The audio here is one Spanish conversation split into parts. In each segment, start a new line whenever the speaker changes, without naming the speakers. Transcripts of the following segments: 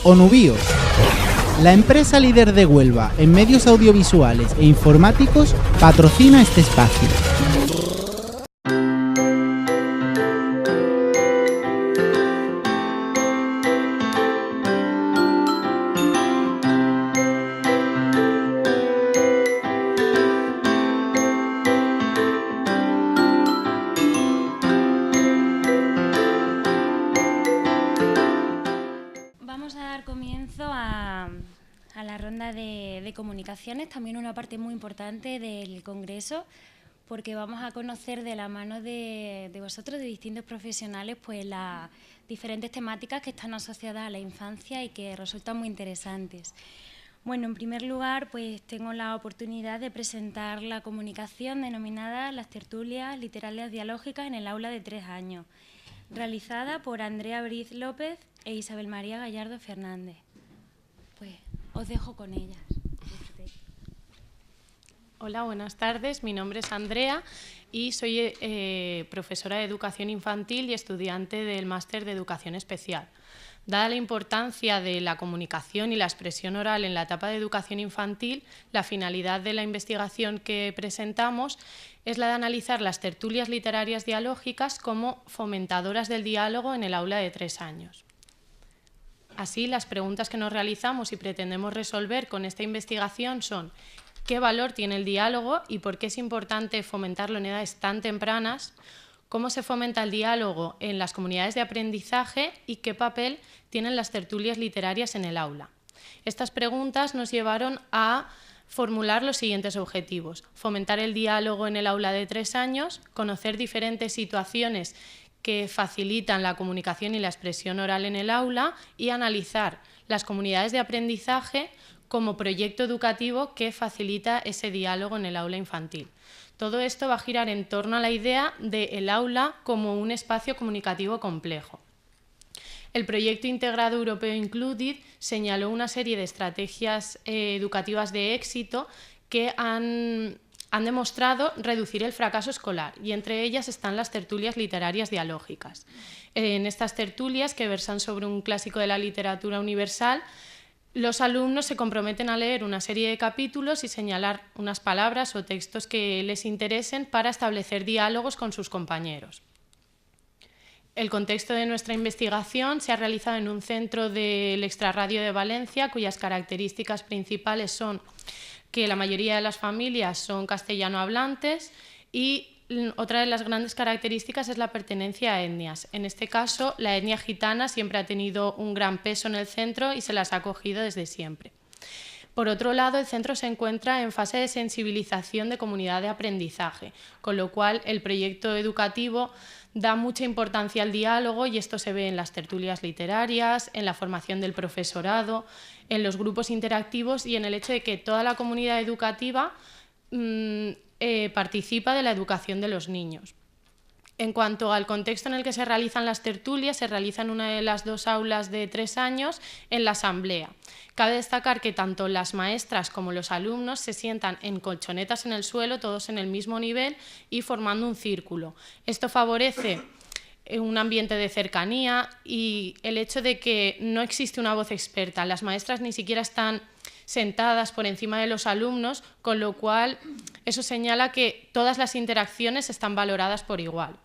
Onubio. La empresa líder de Huelva en medios audiovisuales e informáticos patrocina este espacio.
Vamos a dar comienzo a la ronda de comunicaciones, también una parte muy importante del Congreso, porque vamos a conocer de la mano de vosotros, de distintos profesionales, pues las diferentes temáticas que están asociadas a la infancia y que resultan muy interesantes. Bueno, en primer lugar, pues tengo la oportunidad de presentar la comunicación denominada Las tertulias literarias dialógicas en el aula de 3 años, realizada por Andrea Briz López e Isabel María Gallardo Fernández. Pues os dejo con ellas.
Hola, buenas tardes. Mi nombre es Andrea y soy profesora de Educación Infantil y estudiante del Máster de Educación Especial. Dada la importancia de la comunicación y la expresión oral en la etapa de educación infantil, la finalidad de la investigación que presentamos es la de analizar las tertulias literarias dialógicas como fomentadoras del diálogo en el aula de 3 años. Así, las preguntas que nos realizamos y pretendemos resolver con esta investigación son: ¿qué valor tiene el diálogo y por qué es importante fomentarlo en edades tan tempranas? ¿Cómo se fomenta el diálogo en las comunidades de aprendizaje y qué papel tienen las tertulias literarias en el aula? Estas preguntas nos llevaron a formular los siguientes objetivos: fomentar el diálogo en el aula de 3 años, conocer diferentes situaciones que facilitan la comunicación y la expresión oral en el aula y analizar las comunidades de aprendizaje como proyecto educativo que facilita ese diálogo en el aula infantil. Todo esto va a girar en torno a la idea del aula como un espacio comunicativo complejo. El proyecto integrado europeo Included señaló una serie de estrategias educativas de éxito que han demostrado reducir el fracaso escolar, y entre ellas están las tertulias literarias dialógicas. En estas tertulias, que versan sobre un clásico de la literatura universal, los alumnos se comprometen a leer una serie de capítulos y señalar unas palabras o textos que les interesen para establecer diálogos con sus compañeros. El contexto de nuestra investigación se ha realizado en un centro del Extrarradio de Valencia, cuyas características principales son que la mayoría de las familias son castellano hablantes y otra de las grandes características es la pertenencia a etnias. En este caso, la etnia gitana siempre ha tenido un gran peso en el centro y se las ha acogido desde siempre. Por otro lado, el centro se encuentra en fase de sensibilización de comunidad de aprendizaje, con lo cual el proyecto educativo da mucha importancia al diálogo, y esto se ve en las tertulias literarias, en la formación del profesorado, en los grupos interactivos y en el hecho de que toda la comunidad educativa participa de la educación de los niños. En cuanto al contexto en el que se realizan las tertulias, se realiza en una de las 2 aulas de 3 años en la asamblea. Cabe destacar que tanto las maestras como los alumnos se sientan en colchonetas en el suelo, todos en el mismo nivel y formando un círculo. Esto favorece un ambiente de cercanía y el hecho de que no existe una voz experta. Las maestras ni siquiera están sentadas por encima de los alumnos, con lo cual eso señala que todas las interacciones están valoradas por igual.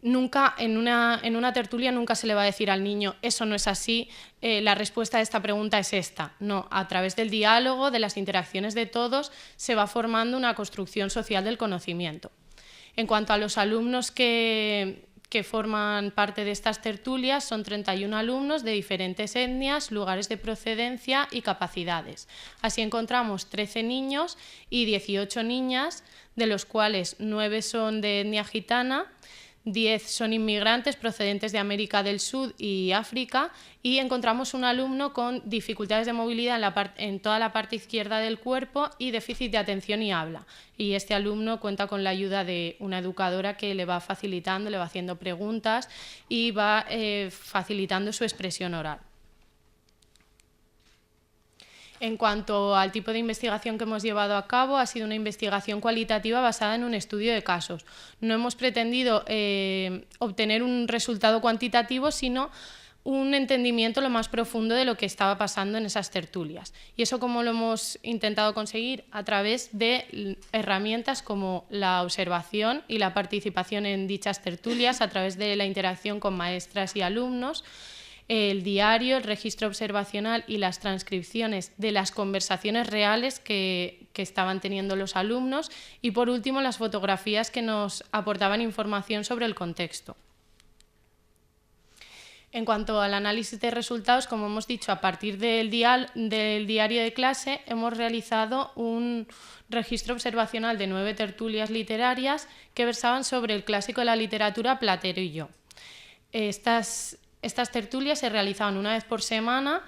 Nunca, en una tertulia nunca se le va a decir al niño: eso no es así, la respuesta a esta pregunta es esta. No, a través del diálogo, de las interacciones de todos, se va formando una construcción social del conocimiento. En cuanto a los alumnos que forman parte de estas tertulias, son 31 alumnos de diferentes etnias, lugares de procedencia y capacidades. Así encontramos 13 niños y 18 niñas, de los cuales 9 son de etnia gitana, 10 son inmigrantes procedentes de América del Sur y África, y encontramos un alumno con dificultades de movilidad en toda la parte izquierda del cuerpo y déficit de atención y habla. Y este alumno cuenta con la ayuda de una educadora que le va facilitando, le va haciendo preguntas y va facilitando su expresión oral. En cuanto al tipo de investigación que hemos llevado a cabo, ha sido una investigación cualitativa basada en un estudio de casos. No hemos pretendido obtener un resultado cuantitativo, sino un entendimiento lo más profundo de lo que estaba pasando en esas tertulias. Y eso, ¿cómo lo hemos intentado conseguir? A través de herramientas como la observación y la participación en dichas tertulias, a través de la interacción con maestras y alumnos, el diario, el registro observacional y las transcripciones de las conversaciones reales que estaban teniendo los alumnos, y por último las fotografías que nos aportaban información sobre el contexto. En cuanto al análisis de resultados, como hemos dicho, a partir del diario de clase hemos realizado un registro observacional de 9 tertulias literarias que versaban sobre el clásico de la literatura Platero y yo. Estas tertulias se realizaban una vez por semana,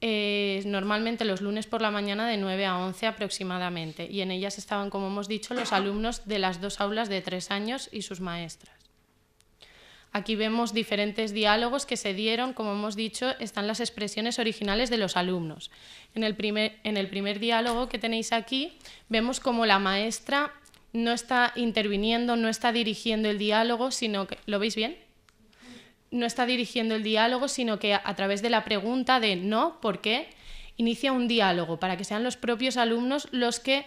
normalmente los lunes por la mañana de 9 a 11 aproximadamente, y en ellas estaban, como hemos dicho, los alumnos de las 2 aulas de 3 años y sus maestras. Aquí vemos diferentes diálogos que se dieron. Como hemos dicho, están las expresiones originales de los alumnos. En el primer diálogo que tenéis aquí, vemos cómo la maestra no está interviniendo, no está dirigiendo el diálogo, sino que... ¿Lo veis bien? No está dirigiendo el diálogo, sino que a través de la pregunta de ¿no? ¿Por qué? Inicia un diálogo para que sean los propios alumnos los que,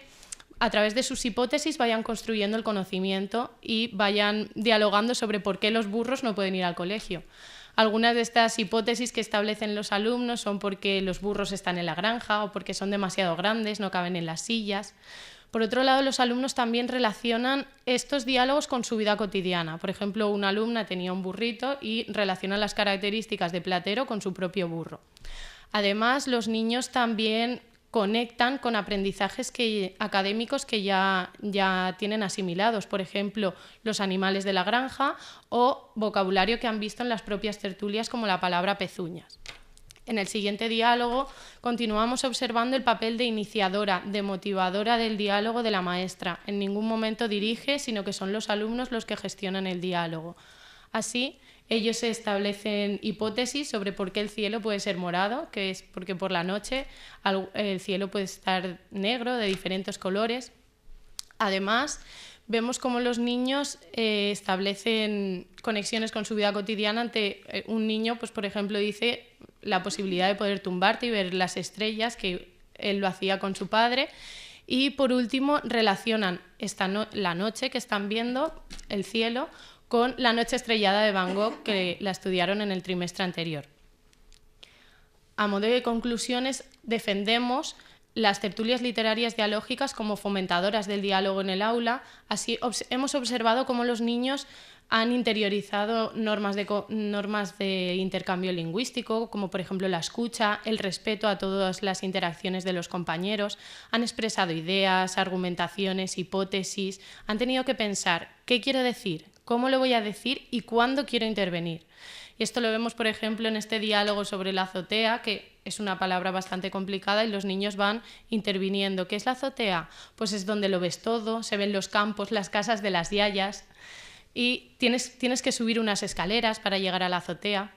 a través de sus hipótesis, vayan construyendo el conocimiento y vayan dialogando sobre por qué los burros no pueden ir al colegio. Algunas de estas hipótesis que establecen los alumnos son porque los burros están en la granja o porque son demasiado grandes, no caben en las sillas. Por otro lado, los alumnos también relacionan estos diálogos con su vida cotidiana. Por ejemplo, una alumna tenía un burrito y relaciona las características de Platero con su propio burro. Además, los niños también conectan con aprendizajes académicos que ya tienen asimilados, por ejemplo, los animales de la granja o vocabulario que han visto en las propias tertulias, como la palabra pezuñas. En el siguiente diálogo continuamos observando el papel de iniciadora, de motivadora del diálogo de la maestra. En ningún momento dirige, sino que son los alumnos los que gestionan el diálogo. Así, ellos se establecen hipótesis sobre por qué el cielo puede ser morado, que es porque por la noche el cielo puede estar negro, de diferentes colores. Además, vemos cómo los niños establecen conexiones con su vida cotidiana. Ante un niño, pues, por ejemplo, dice la posibilidad de poder tumbarte y ver las estrellas, que él lo hacía con su padre. Y por último, relacionan la noche que están viendo, el cielo, con la noche estrellada de Van Gogh, que la estudiaron en el trimestre anterior. A modo de conclusiones, defendemos las tertulias literarias dialógicas como fomentadoras del diálogo en el aula. Así hemos observado cómo los niños han interiorizado normas de intercambio lingüístico, como por ejemplo la escucha, el respeto a todas las interacciones de los compañeros, han expresado ideas, argumentaciones, hipótesis, han tenido que pensar qué quiero decir, cómo lo voy a decir y cuándo quiero intervenir. Y esto lo vemos, por ejemplo, en este diálogo sobre la azotea, que es una palabra bastante complicada, y los niños van interviniendo. ¿Qué es la azotea? Pues es donde lo ves todo, se ven los campos, las casas de las yayas, y tienes que subir unas escaleras para llegar a la azotea.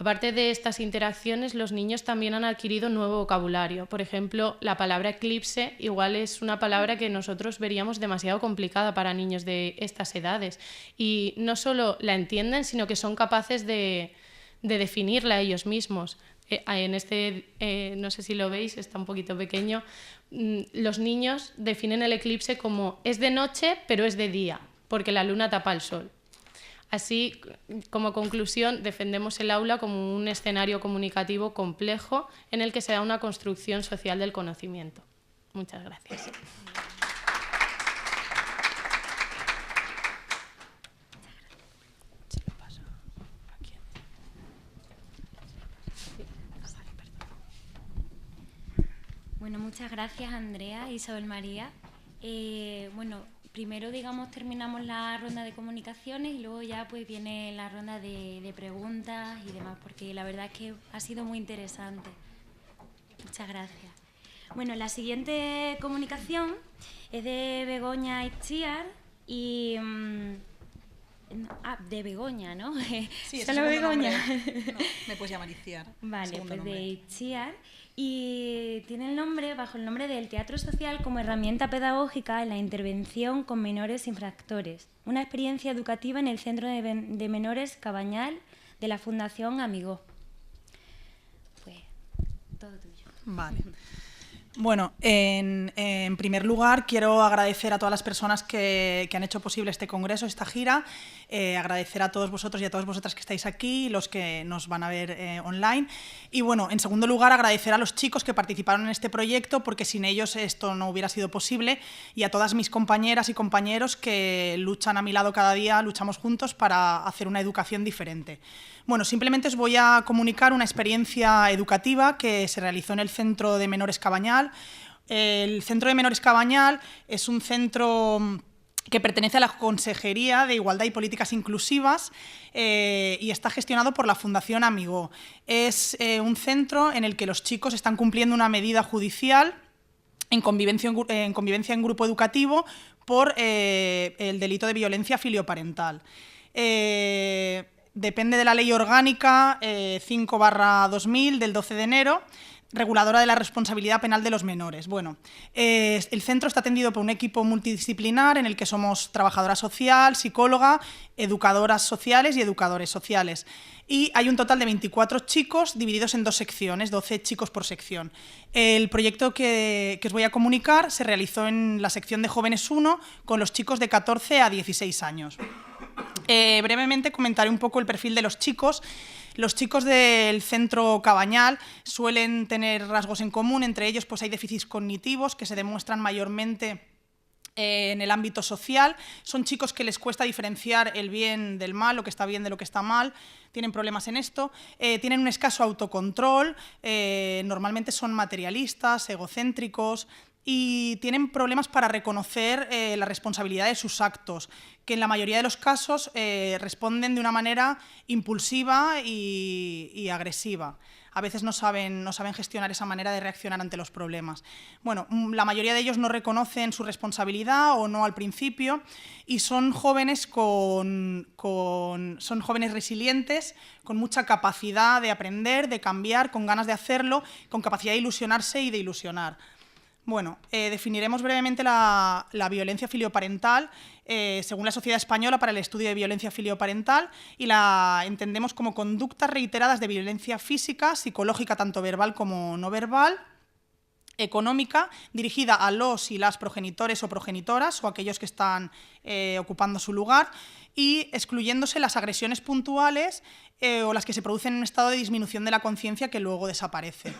Aparte de estas interacciones, los niños también han adquirido nuevo vocabulario. Por ejemplo, la palabra eclipse igual es una palabra que nosotros veríamos demasiado complicada para niños de estas edades. Y no solo la entienden, sino que son capaces de definirla ellos mismos. En no sé si lo veis, está un poquito pequeño. Los niños definen el eclipse como es de noche, pero es de día, porque la luna tapa el sol. Así, como conclusión, defendemos el aula como un escenario comunicativo complejo en el que se da una construcción social del conocimiento. Muchas gracias.
Bueno, muchas gracias, Andrea e Isabel María. Primero, terminamos la ronda de comunicaciones y luego ya pues viene la ronda de preguntas y demás, porque la verdad es que ha sido muy interesante. Muchas gracias. Bueno, la siguiente comunicación es de Begoña Itziar y... de Begoña, ¿no?
Sí,
solo Begoña.
No, me puedes llamar Itziar.
Vale, pues de Itziar. Y tiene el nombre, bajo el nombre del Teatro Social como herramienta pedagógica en la intervención con menores infractores. Una experiencia educativa en el Centro de Menores Cabañal de la Fundación Amigó. todo tuyo.
Vale. Bueno, en primer lugar quiero agradecer a todas las personas que han hecho posible este congreso, esta gira, agradecer a todos vosotros y a todas vosotras que estáis aquí y los que nos van a ver online. Y bueno, en segundo lugar, agradecer a los chicos que participaron en este proyecto, porque sin ellos esto no hubiera sido posible, y a todas mis compañeras y compañeros que luchan a mi lado cada día, luchamos juntos para hacer una educación diferente. Bueno, simplemente os voy a comunicar una experiencia educativa que se realizó en el Centro de Menores Cabañal. El Centro de Menores Cabañal es un centro que pertenece a la Consejería de Igualdad y Políticas Inclusivas y está gestionado por la Fundación Amigó. Es un centro en el que los chicos están cumpliendo una medida judicial en convivencia en grupo educativo por el delito de violencia filioparental. Depende de la Ley Orgánica 5/2000 del 12 de enero, reguladora de la responsabilidad penal de los menores. Bueno, el centro está atendido por un equipo multidisciplinar en el que somos trabajadora social, psicóloga, educadoras sociales y educadores sociales. Y hay un total de 24 chicos divididos en 2 secciones, 12 chicos por sección. El proyecto que os voy a comunicar se realizó en la sección de Jóvenes 1 con los chicos de 14 a 16 años. Brevemente comentaré un poco el perfil de los chicos. Los chicos del centro Cabañal suelen tener rasgos en común, entre ellos pues hay déficits cognitivos que se demuestran mayormente en el ámbito social. Son chicos que les cuesta diferenciar el bien del mal, lo que está bien de lo que está mal, tienen problemas en esto, tienen un escaso autocontrol, normalmente son materialistas, egocéntricos, y tienen problemas para reconocer la responsabilidad de sus actos, que en la mayoría de los casos responden de una manera impulsiva y agresiva. A veces no saben gestionar esa manera de reaccionar ante los problemas. Bueno, la mayoría de ellos no reconocen su responsabilidad o no al principio y son jóvenes son jóvenes resilientes, con mucha capacidad de aprender, de cambiar, con ganas de hacerlo, con capacidad de ilusionarse y de ilusionar. Bueno, definiremos brevemente la violencia filioparental según la Sociedad Española para el Estudio de Violencia Filioparental y la entendemos como conductas reiteradas de violencia física, psicológica, tanto verbal como no verbal, económica, dirigida a los y las progenitores o progenitoras o aquellos que están ocupando su lugar y excluyéndose las agresiones puntuales o las que se producen en un estado de disminución de la conciencia que luego desaparece.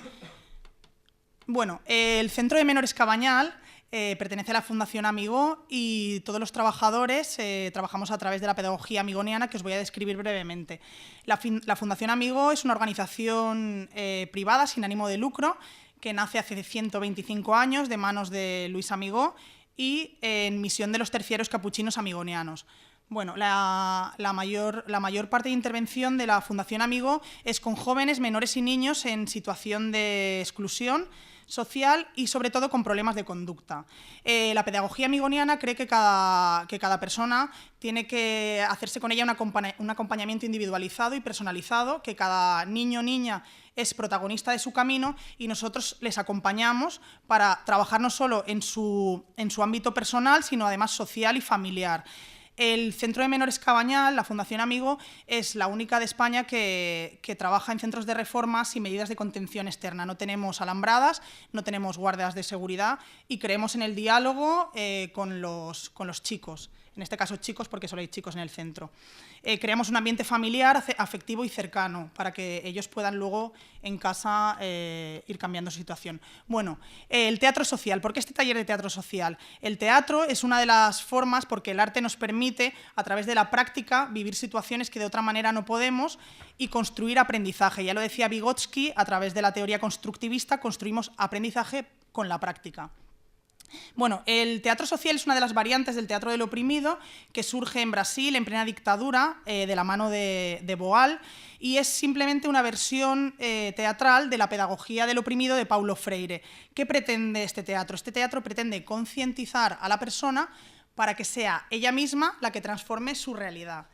Bueno, el Centro de Menores Cabañal pertenece a la Fundación Amigó y todos los trabajadores trabajamos a través de la pedagogía amigoniana que os voy a describir brevemente. La Fundación Amigó es una organización privada sin ánimo de lucro que nace hace 125 años de manos de Luis Amigó y en misión de los terciarios capuchinos amigonianos. Bueno, la mayor parte de intervención de la Fundación Amigó es con jóvenes, menores y niños en situación de exclusión social y sobre todo con problemas de conducta. La pedagogía amigoniana cree que cada persona tiene que hacerse con ella un acompañamiento individualizado y personalizado, que cada niño o niña es protagonista de su camino y nosotros les acompañamos para trabajar no solo en su ámbito personal, sino además social y familiar. El Centro de Menores Cabañal, la Fundación Amigó, es la única de España que trabaja en centros de reformas y medidas de contención externa. No tenemos alambradas, no tenemos guardias de seguridad y creemos en el diálogo con los chicos. En este caso chicos porque solo hay chicos en el centro. Creamos un ambiente familiar, afectivo y cercano para que ellos puedan luego en casa ir cambiando su situación. Bueno, el teatro social. ¿Por qué este taller de teatro social? El teatro es una de las formas porque el arte nos permite, a través de la práctica, vivir situaciones que de otra manera no podemos y construir aprendizaje. Ya lo decía Vygotsky, a través de la teoría constructivista construimos aprendizaje con la práctica. Bueno, el teatro social es una de las variantes del teatro del oprimido que surge en Brasil en plena dictadura de la mano de Boal y es simplemente una versión teatral de la pedagogía del oprimido de Paulo Freire. ¿Qué pretende este teatro? Este teatro pretende concientizar a la persona para que sea ella misma la que transforme su realidad.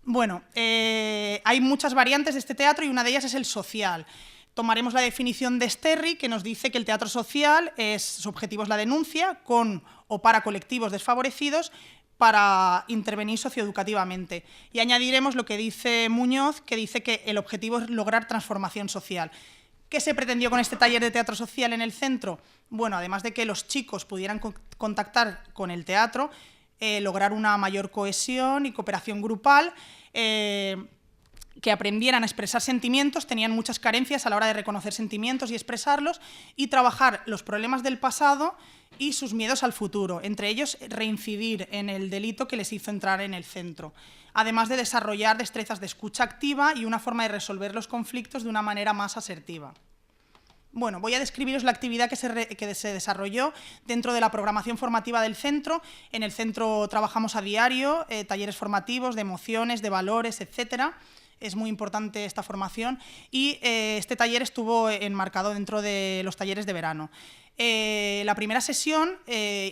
Bueno, hay muchas variantes de este teatro y una de ellas es el social. Tomaremos la definición de Sterry, que nos dice que el teatro social su objetivo es la denuncia con o para colectivos desfavorecidos para intervenir socioeducativamente. Y añadiremos lo que dice Muñoz, que dice que el objetivo es lograr transformación social. ¿Qué se pretendió con este taller de teatro social en el centro? Bueno, además de que los chicos pudieran contactar con el teatro, lograr una mayor cohesión y cooperación grupal, que aprendieran a expresar sentimientos, tenían muchas carencias a la hora de reconocer sentimientos y expresarlos, y trabajar los problemas del pasado y sus miedos al futuro, entre ellos reincidir en el delito que les hizo entrar en el centro, además de desarrollar destrezas de escucha activa y una forma de resolver los conflictos de una manera más asertiva. Bueno, voy a describiros la actividad que se desarrolló dentro de la programación formativa del centro. En el centro trabajamos a diario, talleres formativos de emociones, de valores, etcétera. Es muy importante esta formación y este taller estuvo enmarcado dentro de los talleres de verano. La primera sesión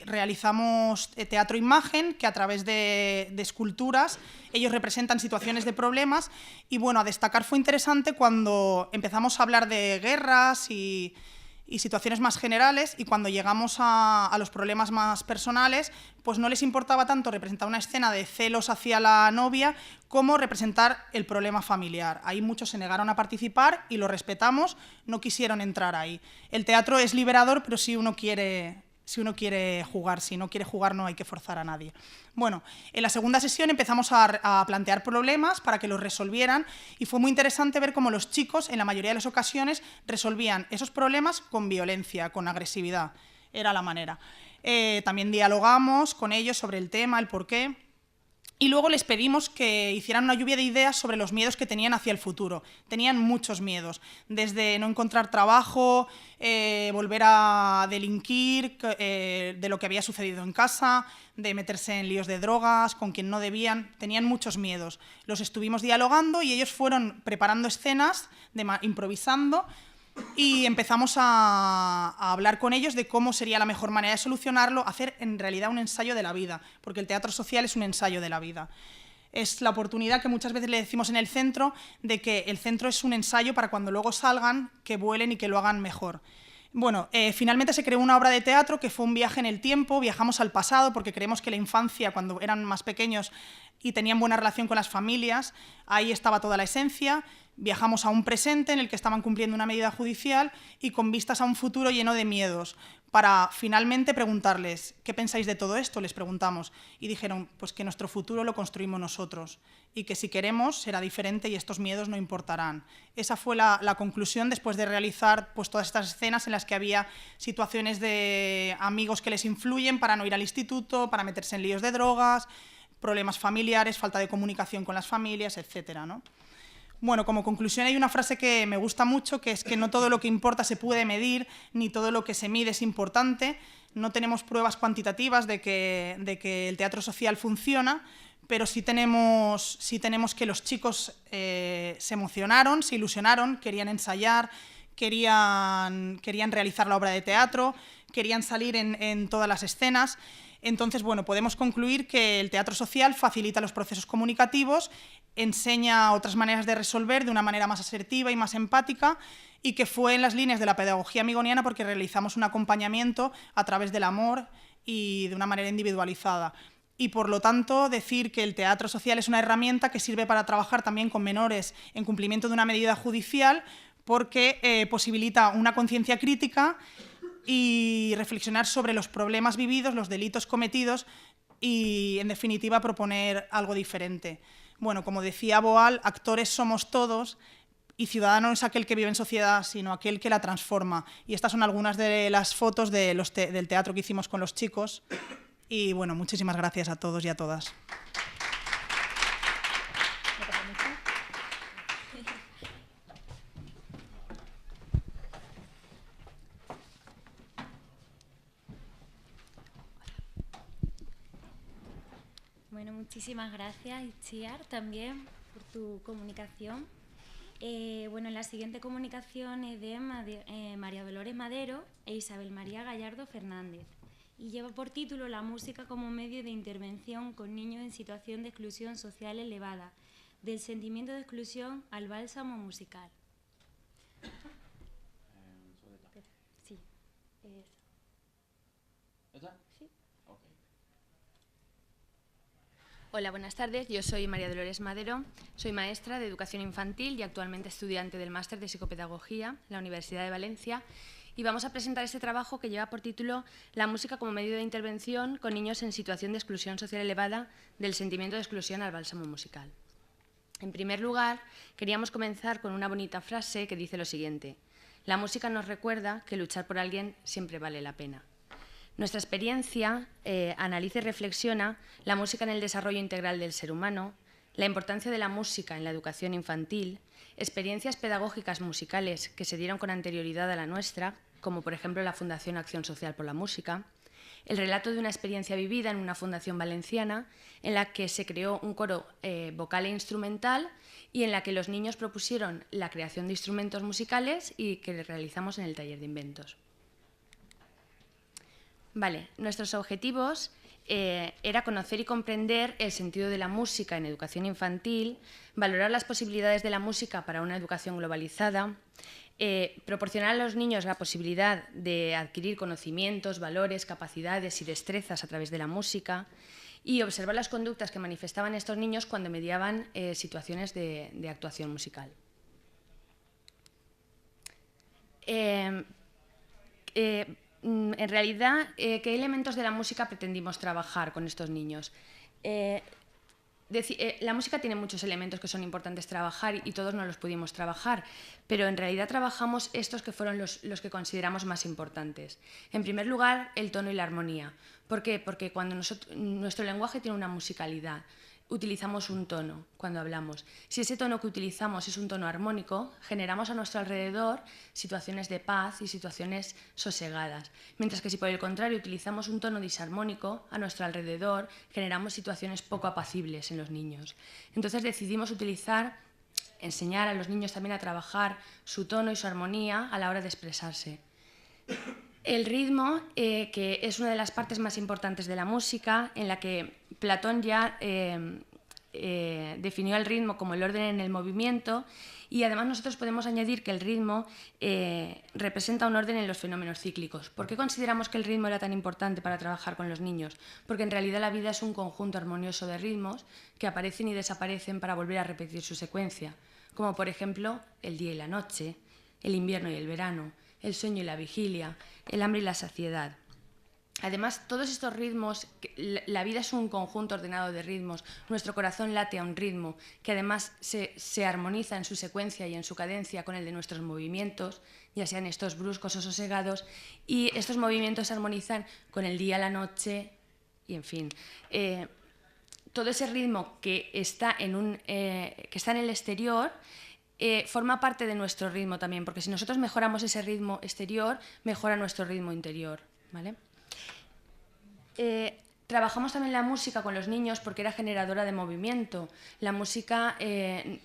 realizamos teatro-imagen, que a través de esculturas ellos representan situaciones de problemas, y bueno, a destacar fue interesante cuando empezamos a hablar de guerras y situaciones más generales, y cuando llegamos a los problemas más personales, pues no les importaba tanto representar una escena de celos hacia la novia como representar el problema familiar. Ahí muchos se negaron a participar y lo respetamos, no quisieron entrar ahí. El teatro es liberador, pero si uno quiere jugar, si no quiere jugar no hay que forzar a nadie. Bueno, en la segunda sesión empezamos a plantear problemas para que los resolvieran, y fue muy interesante ver cómo los chicos, en la mayoría de las ocasiones, resolvían esos problemas con violencia, con agresividad, era la manera. También dialogamos con ellos sobre el tema, el porqué. Y luego les pedimos que hicieran una lluvia de ideas sobre los miedos que tenían hacia el futuro. Tenían muchos miedos, desde no encontrar trabajo, volver a delinquir, de lo que había sucedido en casa, de meterse en líos de drogas, con quien no debían. Tenían muchos miedos. Los estuvimos dialogando y ellos fueron preparando escenas, improvisando, y empezamos a hablar con ellos de cómo sería la mejor manera de solucionarlo, hacer en realidad un ensayo de la vida, porque el teatro social es un ensayo de la vida. Es la oportunidad que muchas veces le decimos en el centro, de que el centro es un ensayo para cuando luego salgan, que vuelen y que lo hagan mejor. Bueno, finalmente se creó una obra de teatro que fue un viaje en el tiempo. Viajamos al pasado porque creemos que la infancia, cuando eran más pequeños y tenían buena relación con las familias, ahí estaba toda la esencia. Viajamos a un presente en el que estaban cumpliendo una medida judicial y con vistas a un futuro lleno de miedos, para finalmente preguntarles: ¿qué pensáis de todo esto?, les preguntamos. Y dijeron pues que nuestro futuro lo construimos nosotros y que si queremos será diferente y estos miedos no importarán. Esa fue la conclusión después de realizar pues todas estas escenas en las que había situaciones de amigos que les influyen para no ir al instituto, para meterse en líos de drogas, problemas familiares, falta de comunicación con las familias, etcétera, ¿no? Bueno, como conclusión hay una frase que me gusta mucho, que es que no todo lo que importa se puede medir, ni todo lo que se mide es importante. No tenemos pruebas cuantitativas de que el teatro social funciona, pero sí tenemos que los chicos se emocionaron, se ilusionaron, querían ensayar, querían realizar la obra de teatro, querían salir en todas las escenas. Entonces, bueno, podemos concluir que el teatro social facilita los procesos comunicativos, enseña otras maneras de resolver de una manera más asertiva y más empática, y que fue en las líneas de la pedagogía amigoniana porque realizamos un acompañamiento a través del amor y de una manera individualizada. Y por lo tanto, decir que el teatro social es una herramienta que sirve para trabajar también con menores en cumplimiento de una medida judicial, porque posibilita una conciencia crítica y reflexionar sobre los problemas vividos, los delitos cometidos y, en definitiva, proponer algo diferente. Bueno, como decía Boal, actores somos todos y ciudadano no es aquel que vive en sociedad, sino aquel que la transforma. Y estas son algunas de las fotos del teatro que hicimos con los chicos. Y bueno, muchísimas gracias a todos y a todas.
Bueno, muchísimas gracias, Itziar, también por tu comunicación. Bueno, la siguiente comunicación es de María Dolores Madero e Isabel María Gallardo Fernández, y lleva por título La música como medio de intervención con niños en situación de exclusión social elevada, del sentimiento de exclusión al bálsamo musical. Sí.
¿Esta?
Sí.
Ok. Hola, buenas tardes. Yo soy María Dolores Madero, soy maestra de Educación Infantil y actualmente estudiante del Máster de Psicopedagogía en la Universidad de Valencia, y vamos a presentar este trabajo que lleva por título La música como medio de intervención con niños en situación de exclusión social elevada, del sentimiento de exclusión al bálsamo musical. En primer lugar, queríamos comenzar con una bonita frase que dice lo siguiente: la música nos recuerda que luchar por alguien siempre vale la pena. Nuestra experiencia analiza y reflexiona la música en el desarrollo integral del ser humano, la importancia de la música en la educación infantil, experiencias pedagógicas musicales que se dieron con anterioridad a la nuestra, como por ejemplo la Fundación Acción Social por la Música, el relato de una experiencia vivida en una fundación valenciana en la que se creó un coro vocal e instrumental y en la que los niños propusieron la creación de instrumentos musicales y que realizamos en el taller de inventos. Vale, nuestros objetivos era conocer y comprender el sentido de la música en educación infantil, valorar las posibilidades de la música para una educación globalizada, proporcionar a los niños la posibilidad de adquirir conocimientos, valores, capacidades y destrezas a través de la música, y observar las conductas que manifestaban estos niños cuando mediaban situaciones de actuación musical. En realidad, ¿qué elementos de la música pretendimos trabajar con estos niños? La música tiene muchos elementos que son importantes trabajar y todos no los pudimos trabajar, pero en realidad trabajamos estos que fueron los que consideramos más importantes. En primer lugar, el tono y la armonía. ¿Por qué? Porque cuando nuestro lenguaje tiene una musicalidad, utilizamos un tono cuando hablamos. Si ese tono que utilizamos es un tono armónico, generamos a nuestro alrededor situaciones de paz y situaciones sosegadas. Mientras que si por el contrario utilizamos un tono disarmónico, a nuestro alrededor generamos situaciones poco apacibles en los niños. Entonces decidimos enseñar a los niños también a trabajar su tono y su armonía a la hora de expresarse. El ritmo, que es una de las partes más importantes de la música, en la que Platón ya definió el ritmo como el orden en el movimiento, y además nosotros podemos añadir que el ritmo representa un orden en los fenómenos cíclicos. ¿Por qué consideramos que el ritmo era tan importante para trabajar con los niños? Porque en realidad la vida es un conjunto armonioso de ritmos que aparecen y desaparecen para volver a repetir su secuencia, como por ejemplo el día y la noche, el invierno y el verano, el sueño y la vigilia, el hambre y la saciedad. Además, todos estos ritmos, la vida es un conjunto ordenado de ritmos, nuestro corazón late a un ritmo que además se armoniza en su secuencia y en su cadencia con el de nuestros movimientos, ya sean estos bruscos o sosegados, y estos movimientos se armonizan con el día, la noche, y en fin. Todo ese ritmo que está en el exterior forma parte de nuestro ritmo también, porque si nosotros mejoramos ese ritmo exterior, mejora nuestro ritmo interior, ¿vale? Trabajamos también la música con los niños porque era generadora de movimiento. La música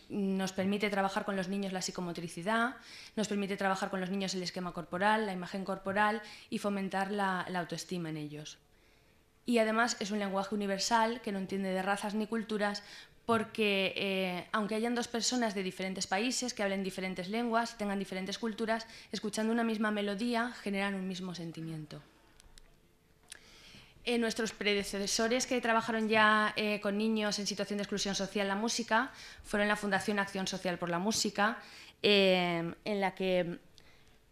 nos permite trabajar con los niños la psicomotricidad, nos permite trabajar con los niños el esquema corporal, la imagen corporal y fomentar la autoestima en ellos. Y además es un lenguaje universal que no entiende de razas ni culturas, porque aunque hayan dos personas de diferentes países que hablen diferentes lenguas, tengan diferentes culturas, escuchando una misma melodía generan un mismo sentimiento. Nuestros predecesores que trabajaron ya con niños en situación de exclusión social la música fueron la Fundación Acción Social por la Música, en la que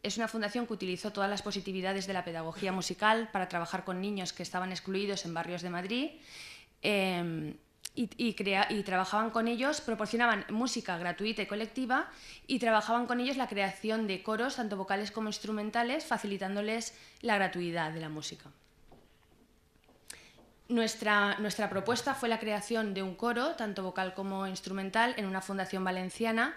es una fundación que utilizó todas las positividades de la pedagogía musical para trabajar con niños que estaban excluidos en barrios de Madrid. Y trabajaban con ellos, proporcionaban música gratuita y colectiva y trabajaban con ellos la creación de coros, tanto vocales como instrumentales, facilitándoles la gratuidad de la música. Nuestra propuesta fue la creación de un coro, tanto vocal como instrumental, en una fundación valenciana,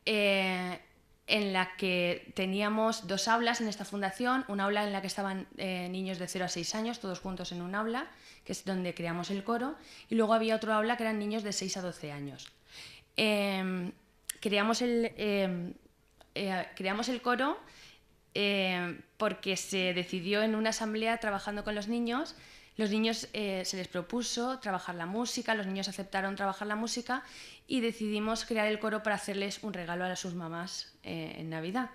en la que teníamos dos aulas en esta fundación, una aula en la que estaban niños de 0 a 6 años, todos juntos en un aula, que es donde creamos el coro, y luego había otro aula que eran niños de 6 a 12 años. Creamos el coro porque se decidió en una asamblea trabajando con los niños. Los niños se les propuso trabajar la música, los niños aceptaron trabajar la música y decidimos crear el coro para hacerles un regalo a sus mamás en Navidad.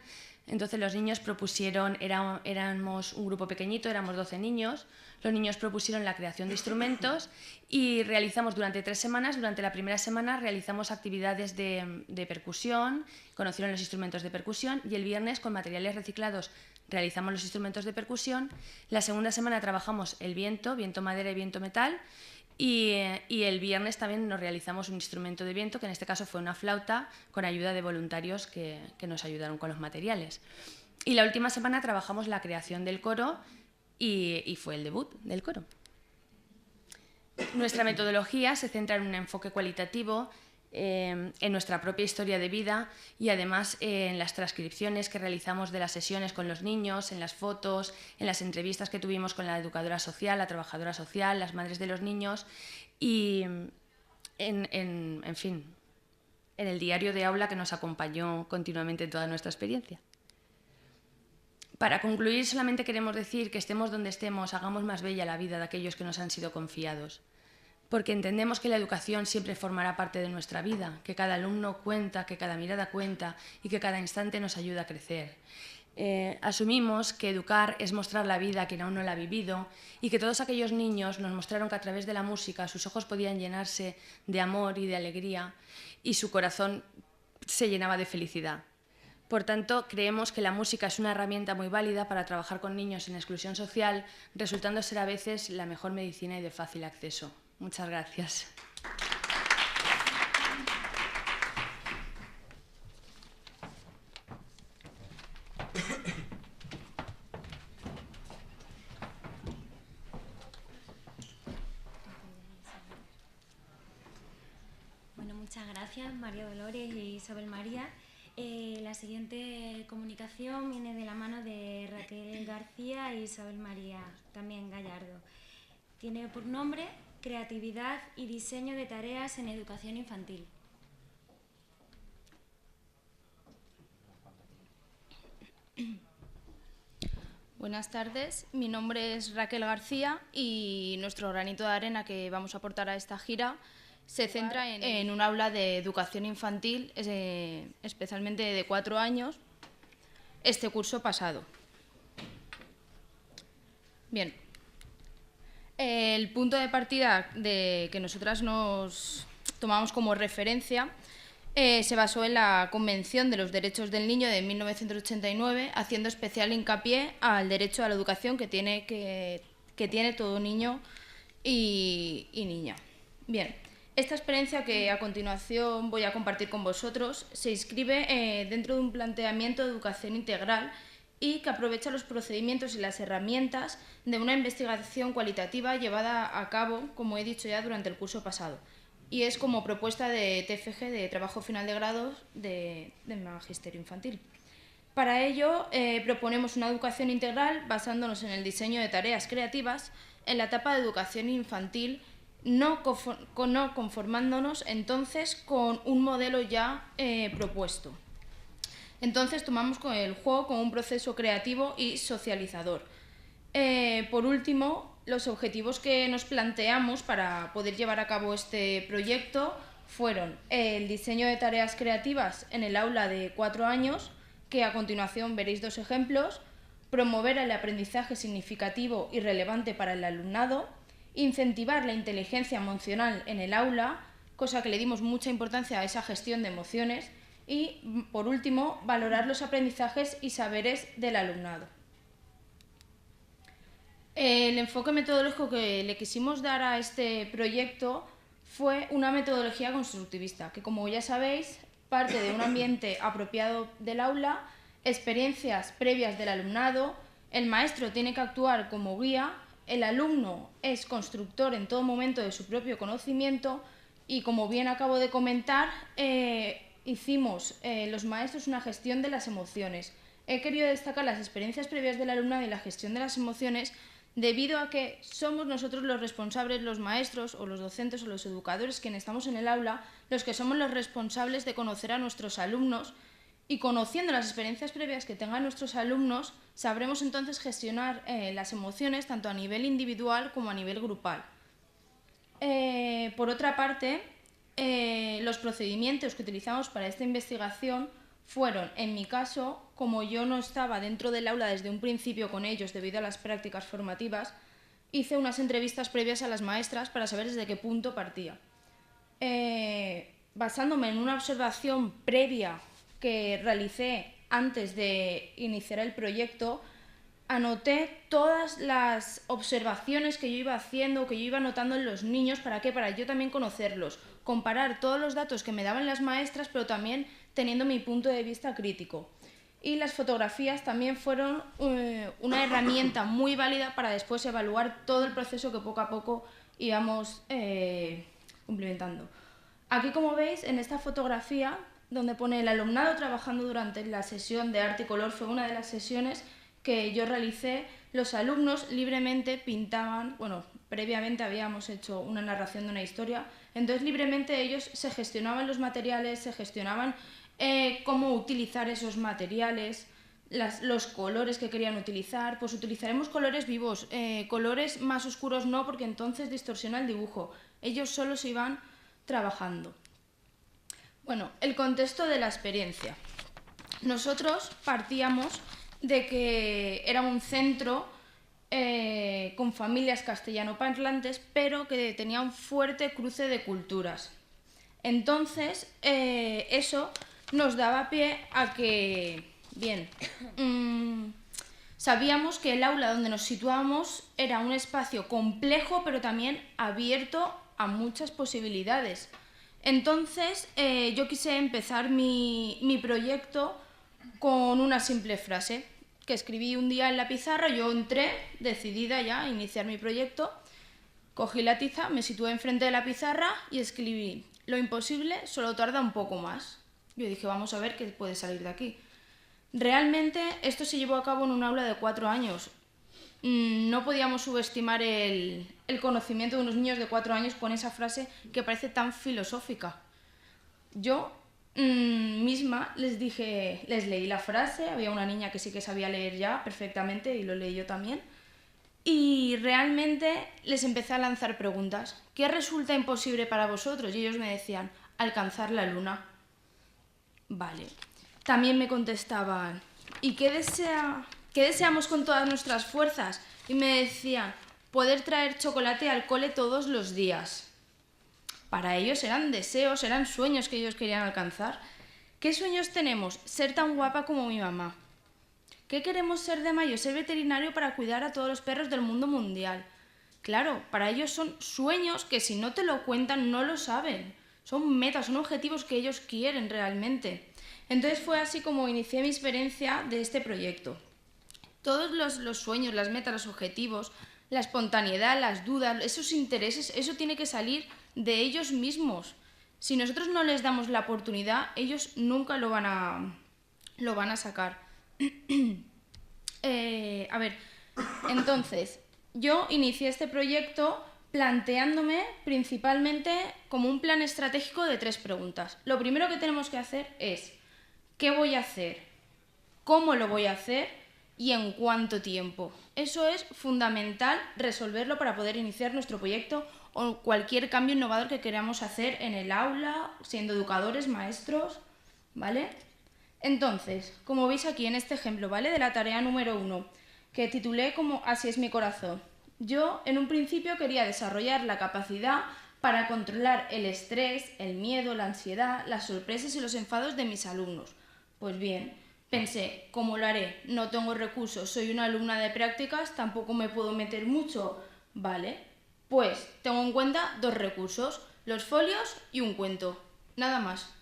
Entonces los niños propusieron, éramos un grupo pequeñito, éramos 12 niños, los niños propusieron la creación de instrumentos y realizamos durante 3 semanas, durante la primera semana realizamos actividades de percusión, conocieron los instrumentos de percusión y el viernes con materiales reciclados realizamos los instrumentos de percusión. La segunda semana trabajamos el viento, viento madera y viento metal. Y el viernes también nos realizamos un instrumento de viento, que en este caso fue una flauta, con ayuda de voluntarios que nos ayudaron con los materiales. Y la última semana trabajamos la creación del coro y fue el debut del coro. Nuestra metodología se centra en un enfoque cualitativo, en nuestra propia historia de vida y además en las transcripciones que realizamos de las sesiones con los niños, en las fotos, en las entrevistas que tuvimos con la educadora social, la trabajadora social, las madres de los niños y en fin, en el diario de aula que nos acompañó continuamente en toda nuestra experiencia. Para concluir, solamente queremos decir que estemos donde estemos, hagamos más bella la vida de aquellos que nos han sido confiados. Porque entendemos que la educación siempre formará parte de nuestra vida, que cada alumno cuenta, que cada mirada cuenta y que cada instante nos ayuda a crecer. Asumimos que educar es mostrar la vida a quien aún no la ha vivido y que todos aquellos niños nos mostraron que a través de la música sus ojos podían llenarse de amor y de alegría y su corazón se llenaba de felicidad. Por tanto, creemos que la música es una herramienta muy válida para trabajar con niños en exclusión social, resultando ser a veces la mejor medicina y de fácil acceso. Muchas gracias.
Bueno, muchas gracias María Dolores y Isabel María. La siguiente comunicación viene de la mano de Raquel García e Isabel María, también Gallardo. Tiene por nombre Creatividad y diseño de tareas en educación infantil.
Buenas tardes, mi nombre es Raquel García y nuestro granito de arena que vamos a aportar a esta gira se centra en un aula de educación infantil, especialmente de 4 años, este curso pasado. Bien. El punto de partida que nosotras nos tomamos como referencia se basó en la Convención de los Derechos del Niño de 1989, haciendo especial hincapié al derecho a la educación que tiene todo niño y niña. Bien, esta experiencia que a continuación voy a compartir con vosotros se inscribe dentro de un planteamiento de educación integral y que aprovecha los procedimientos y las herramientas de una investigación cualitativa llevada a cabo, como he dicho ya, durante el curso pasado. Y es como propuesta de TFG, de Trabajo Final de Grado de Magisterio Infantil. Para ello, proponemos una educación integral basándonos en el diseño de tareas creativas en la etapa de educación infantil, no conformándonos entonces con un modelo ya propuesto. Entonces tomamos el juego como un proceso creativo y socializador. Por último, los objetivos que nos planteamos para poder llevar a cabo este proyecto fueron el diseño de tareas creativas en el aula de 4 años, que a continuación veréis 2 ejemplos, promover el aprendizaje significativo y relevante para el alumnado, incentivar la inteligencia emocional en el aula, cosa que le dimos mucha importancia a esa gestión de emociones, y, por último, valorar los aprendizajes y saberes del alumnado. El enfoque metodológico que le quisimos dar a este proyecto fue una metodología constructivista, que, como ya sabéis, parte de un ambiente apropiado del aula, experiencias previas del alumnado, el maestro tiene que actuar como guía, el alumno es constructor en todo momento de su propio conocimiento y, como bien acabo de comentar, hicimos los maestros una gestión de las emociones. He querido destacar las experiencias previas del alumnado y la gestión de las emociones debido a que somos nosotros los responsables, los maestros o los docentes o los educadores quienes estamos en el aula, los que somos los responsables de conocer a nuestros alumnos y conociendo las experiencias previas que tengan nuestros alumnos, sabremos entonces gestionar las emociones tanto a nivel individual como a nivel grupal. Por otra parte, los procedimientos que utilizamos para esta investigación fueron, en mi caso, como yo no estaba dentro del aula desde un principio con ellos debido a las prácticas formativas, hice unas entrevistas previas a las maestras para saber desde qué punto partía. Basándome en una observación previa que realicé antes de iniciar el proyecto, anoté todas las observaciones que yo iba haciendo, que yo iba notando en los niños. ¿Para qué? Para yo también conocerlos, comparar todos los datos que me daban las maestras, pero también teniendo mi punto de vista crítico. Y las fotografías también fueron una herramienta muy válida para después evaluar todo el proceso que poco a poco íbamos cumplimentando. Aquí, como veis, en esta fotografía, donde pone el alumnado trabajando durante la sesión de arte y color, fue una de las sesiones que yo realicé. Los alumnos libremente pintaban, bueno, previamente habíamos hecho una narración de una historia, entonces libremente ellos se gestionaban los materiales, se gestionaban cómo utilizar esos materiales, los colores que querían utilizar. Pues utilizaremos colores vivos, colores más oscuros no, porque entonces distorsiona el dibujo. Ellos solo se iban trabajando. Bueno, el contexto de la experiencia. Nosotros partíamos de que era un centro con familias castellanoparlantes, pero que tenía un fuerte cruce de culturas. Entonces, eso nos daba pie a que, bien, sabíamos que el aula donde nos situábamos era un espacio complejo, pero también abierto a muchas posibilidades. Entonces, yo quise empezar mi proyecto con una simple frase que escribí un día en la pizarra. Yo entré decidida ya a iniciar mi proyecto, cogí la tiza, me situé enfrente de la pizarra y escribí: lo imposible solo tarda un poco más. Yo dije, vamos a ver qué puede salir de aquí. Realmente esto se llevó a cabo en un aula de 4 años. No podíamos subestimar el conocimiento de unos niños de 4 años con esa frase que parece tan filosófica. Yo misma les leí la frase. Había una niña que sí que sabía leer ya perfectamente y lo leí yo también. Y realmente les empecé a lanzar preguntas. ¿Qué resulta imposible para vosotros? Y ellos me decían, alcanzar la luna. Vale. También me contestaban, ¿y qué deseamos con todas nuestras fuerzas? Y me decían, poder traer chocolate al cole todos los días. Para ellos eran deseos, eran sueños que ellos querían alcanzar. ¿Qué sueños tenemos? Ser tan guapa como mi mamá. ¿Qué queremos ser de mayo? Ser veterinario para cuidar a todos los perros del mundo mundial. Claro, para ellos son sueños que si no te lo cuentan no lo saben. Son metas, son objetivos que ellos quieren realmente. Entonces fue así como inicié mi experiencia de este proyecto. Todos los sueños, las metas, los objetivos, la espontaneidad, las dudas, esos intereses, eso tiene que salir de ellos mismos. Si nosotros no les damos la oportunidad, ellos nunca lo van a sacar. A ver, entonces, yo inicié este proyecto planteándome principalmente como un plan estratégico de 3 preguntas. Lo primero que tenemos que hacer es, ¿qué voy a hacer? ¿Cómo lo voy a hacer? ¿Y en cuánto tiempo? Eso es fundamental resolverlo para poder iniciar nuestro proyecto o cualquier cambio innovador que queramos hacer en el aula, siendo educadores, maestros, ¿vale? Entonces, como veis aquí en este ejemplo, ¿vale? De la tarea número 1, que titulé como Así es mi corazón. Yo, en un principio, quería desarrollar la capacidad para controlar el estrés, el miedo, la ansiedad, las sorpresas y los enfados de mis alumnos. Pues bien, pensé, ¿cómo lo haré? No tengo recursos, soy una alumna de prácticas, tampoco me puedo meter mucho. Vale, pues tengo en cuenta 2 recursos, los folios y un cuento, nada más.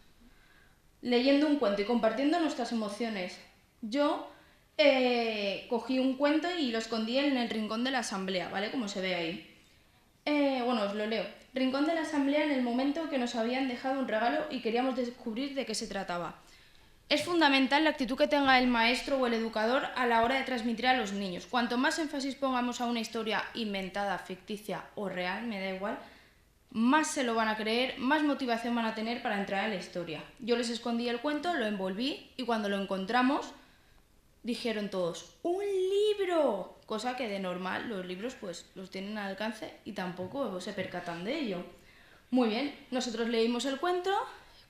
Leyendo un cuento y compartiendo nuestras emociones. Yo cogí un cuento y lo escondí en el rincón de la asamblea, ¿vale? Como se ve ahí. Bueno, os lo leo. Rincón de la asamblea en el momento que nos habían dejado un regalo y queríamos descubrir de qué se trataba. Es fundamental la actitud que tenga el maestro o el educador a la hora de transmitir a los niños. Cuanto más énfasis pongamos a una historia inventada, ficticia o real, me da igual, más se lo van a creer, más motivación van a tener para entrar en la historia. Yo les escondí el cuento, lo envolví y cuando lo encontramos dijeron todos, ¡un libro! Cosa que de normal los libros pues los tienen al alcance y tampoco se percatan de ello. Muy bien, nosotros leímos el cuento.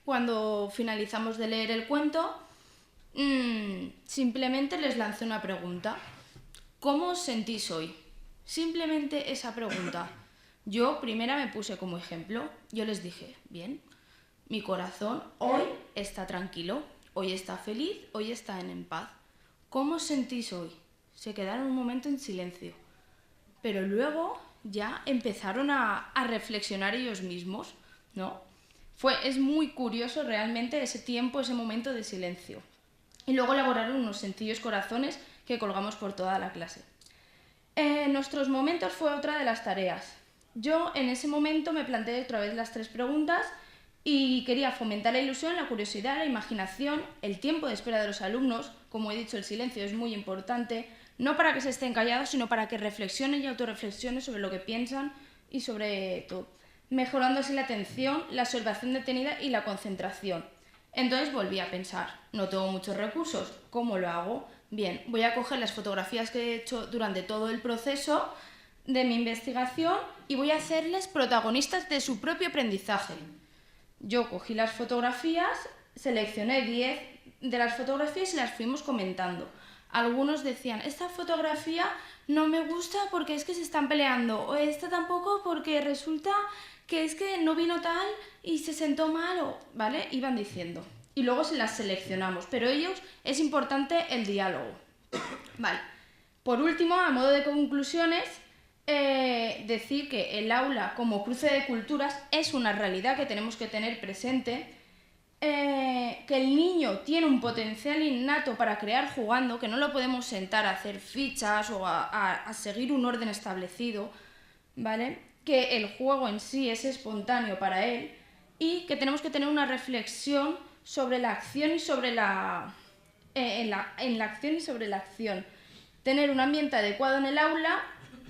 Cuando finalizamos de leer el cuento, simplemente les lancé una pregunta. ¿Cómo os sentís hoy? Simplemente esa pregunta. Yo primera me puse como ejemplo. Yo les dije, bien, mi corazón hoy está tranquilo, hoy está feliz, hoy está en paz. ¿Cómo os sentís hoy? Se quedaron un momento en silencio. Pero luego ya empezaron a reflexionar ellos mismos, ¿no? Es muy curioso realmente ese tiempo, ese momento de silencio. Y luego elaboraron unos sencillos corazones que colgamos por toda la clase. Nuestros momentos fue otra de las tareas. Yo en ese momento me planteé otra vez las 3 preguntas y quería fomentar la ilusión, la curiosidad, la imaginación, el tiempo de espera de los alumnos. Como he dicho, el silencio es muy importante, no para que se estén callados, sino para que reflexionen y autorreflexionen sobre lo que piensan y sobre todo, mejorando así la atención, la observación detenida y la concentración. Entonces volví a pensar, no tengo muchos recursos, ¿cómo lo hago? Bien, voy a coger las fotografías que he hecho durante todo el proceso de mi investigación y voy a hacerles protagonistas de su propio aprendizaje. Yo cogí las fotografías, seleccioné 10 de las fotografías y las fuimos comentando. Algunos decían, esta fotografía no me gusta porque es que se están peleando, o esta tampoco porque resulta que es que no vino tal y se sentó mal, ¿vale? Iban diciendo. Y luego se las seleccionamos, pero es importante el diálogo. Vale. Por último, a modo de conclusiones, decir que el aula como cruce de culturas es una realidad que tenemos que tener presente, que el niño tiene un potencial innato para crear jugando, que no lo podemos sentar a hacer fichas o a seguir un orden establecido, ¿vale? Que el juego en sí es espontáneo para él y que tenemos que tener una reflexión sobre la acción y sobre en la acción y sobre la acción. Tener un ambiente adecuado en el aula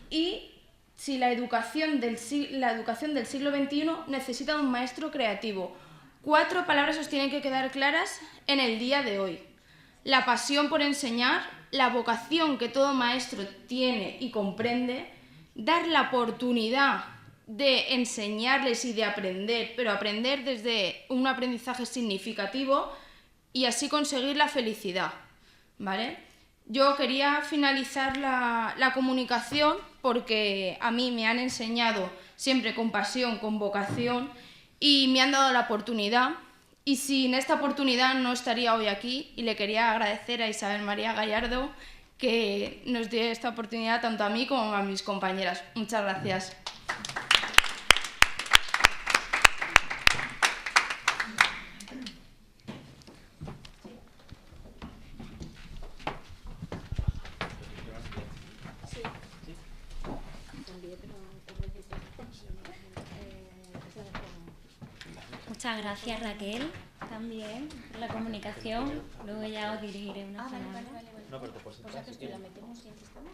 y si la educación del siglo XXI necesita un maestro creativo. 4 palabras os tienen que quedar claras en el día de hoy. La pasión por enseñar, la vocación que todo maestro tiene y comprende, dar la oportunidad de enseñarles y de aprender, pero aprender desde un aprendizaje significativo y así conseguir la felicidad, ¿vale? Yo quería finalizar la comunicación porque a mí me han enseñado siempre con pasión, con vocación y me han dado la oportunidad y sin esta oportunidad no estaría hoy aquí y le quería agradecer a Isabel María Gallardo que nos dio esta oportunidad tanto a mí como a mis compañeras. Muchas gracias.
Muchas gracias, Raquel, también por la comunicación. Luego ya os dirigiré una palabra.
No, pero pues entonces si la metemos y empezamos.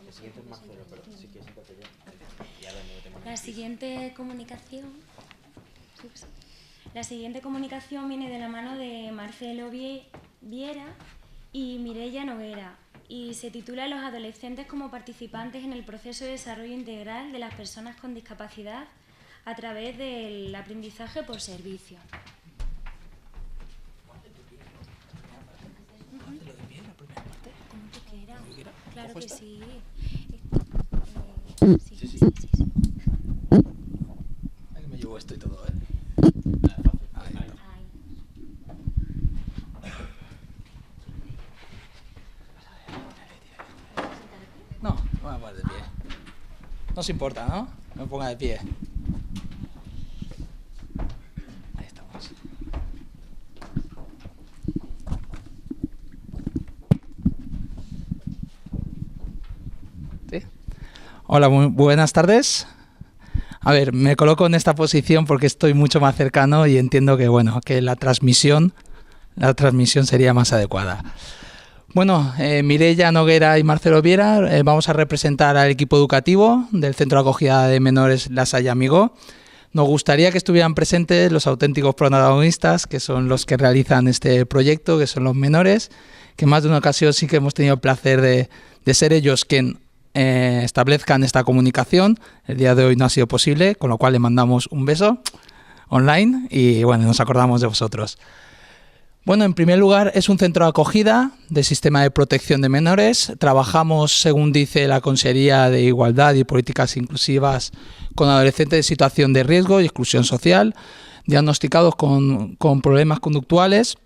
El siguiente es Marcelo, pero si quieres empezar ya.
La siguiente comunicación. La siguiente comunicación viene de la mano de Marcelo Viera y Mireia Noguera y se titula Los adolescentes como participantes en el proceso de desarrollo integral de las personas con discapacidad a través del aprendizaje por servicio. Claro que sí. Sí.
Me llevo esto y todo, ¿eh? No, me voy a poner de pie. No se importa, ¿no? Me ponga de pie. Ahí estamos. ¿Sí? Hola, muy buenas tardes. A ver, me coloco en esta posición porque estoy mucho más cercano y entiendo que, bueno, que la transmisión sería más adecuada. Bueno, Mireia Noguera y Marcelo Viera vamos a representar al equipo educativo del Centro de Acogida de Menores La Salle Amigó. Nos gustaría que estuvieran presentes los auténticos protagonistas, que son los que realizan este proyecto, que son los menores, que en más de una ocasión sí que hemos tenido el placer de ser ellos quien establezcan esta comunicación. El día de hoy no ha sido posible, con lo cual le mandamos un beso online y bueno, nos acordamos de vosotros. Bueno, en primer lugar, es un centro de acogida de sistema de protección de menores. Trabajamos, según dice la Consejería de Igualdad y Políticas Inclusivas, con adolescentes en situación de riesgo y exclusión social, diagnosticados con problemas conductuales.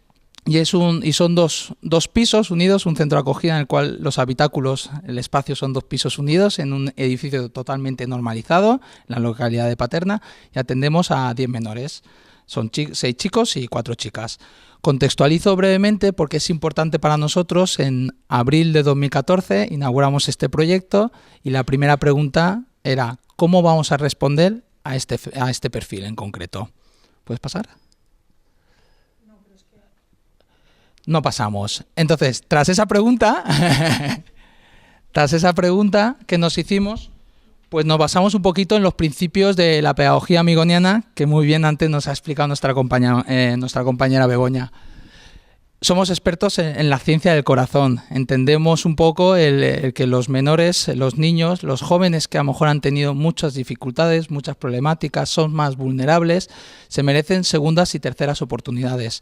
Y son dos pisos unidos, un centro de acogida en el cual los habitáculos, el espacio son 2 pisos unidos en un edificio totalmente normalizado, en la localidad de Paterna, y atendemos a 10 menores. Son 6 chicos y 4 chicas. Contextualizo brevemente porque es importante para nosotros. En abril de 2014 inauguramos este proyecto y la primera pregunta era ¿cómo vamos a responder a este perfil en concreto? ¿Puedes pasar? No pasamos. Entonces, tras esa pregunta que nos hicimos, pues nos basamos un poquito en los principios de la pedagogía amigoniana, que muy bien antes nos ha explicado nuestra compañera Begoña. Somos expertos en la ciencia del corazón. Entendemos un poco el que los menores, los niños, los jóvenes que a lo mejor han tenido muchas dificultades, muchas problemáticas, son más vulnerables, se merecen segundas y terceras oportunidades.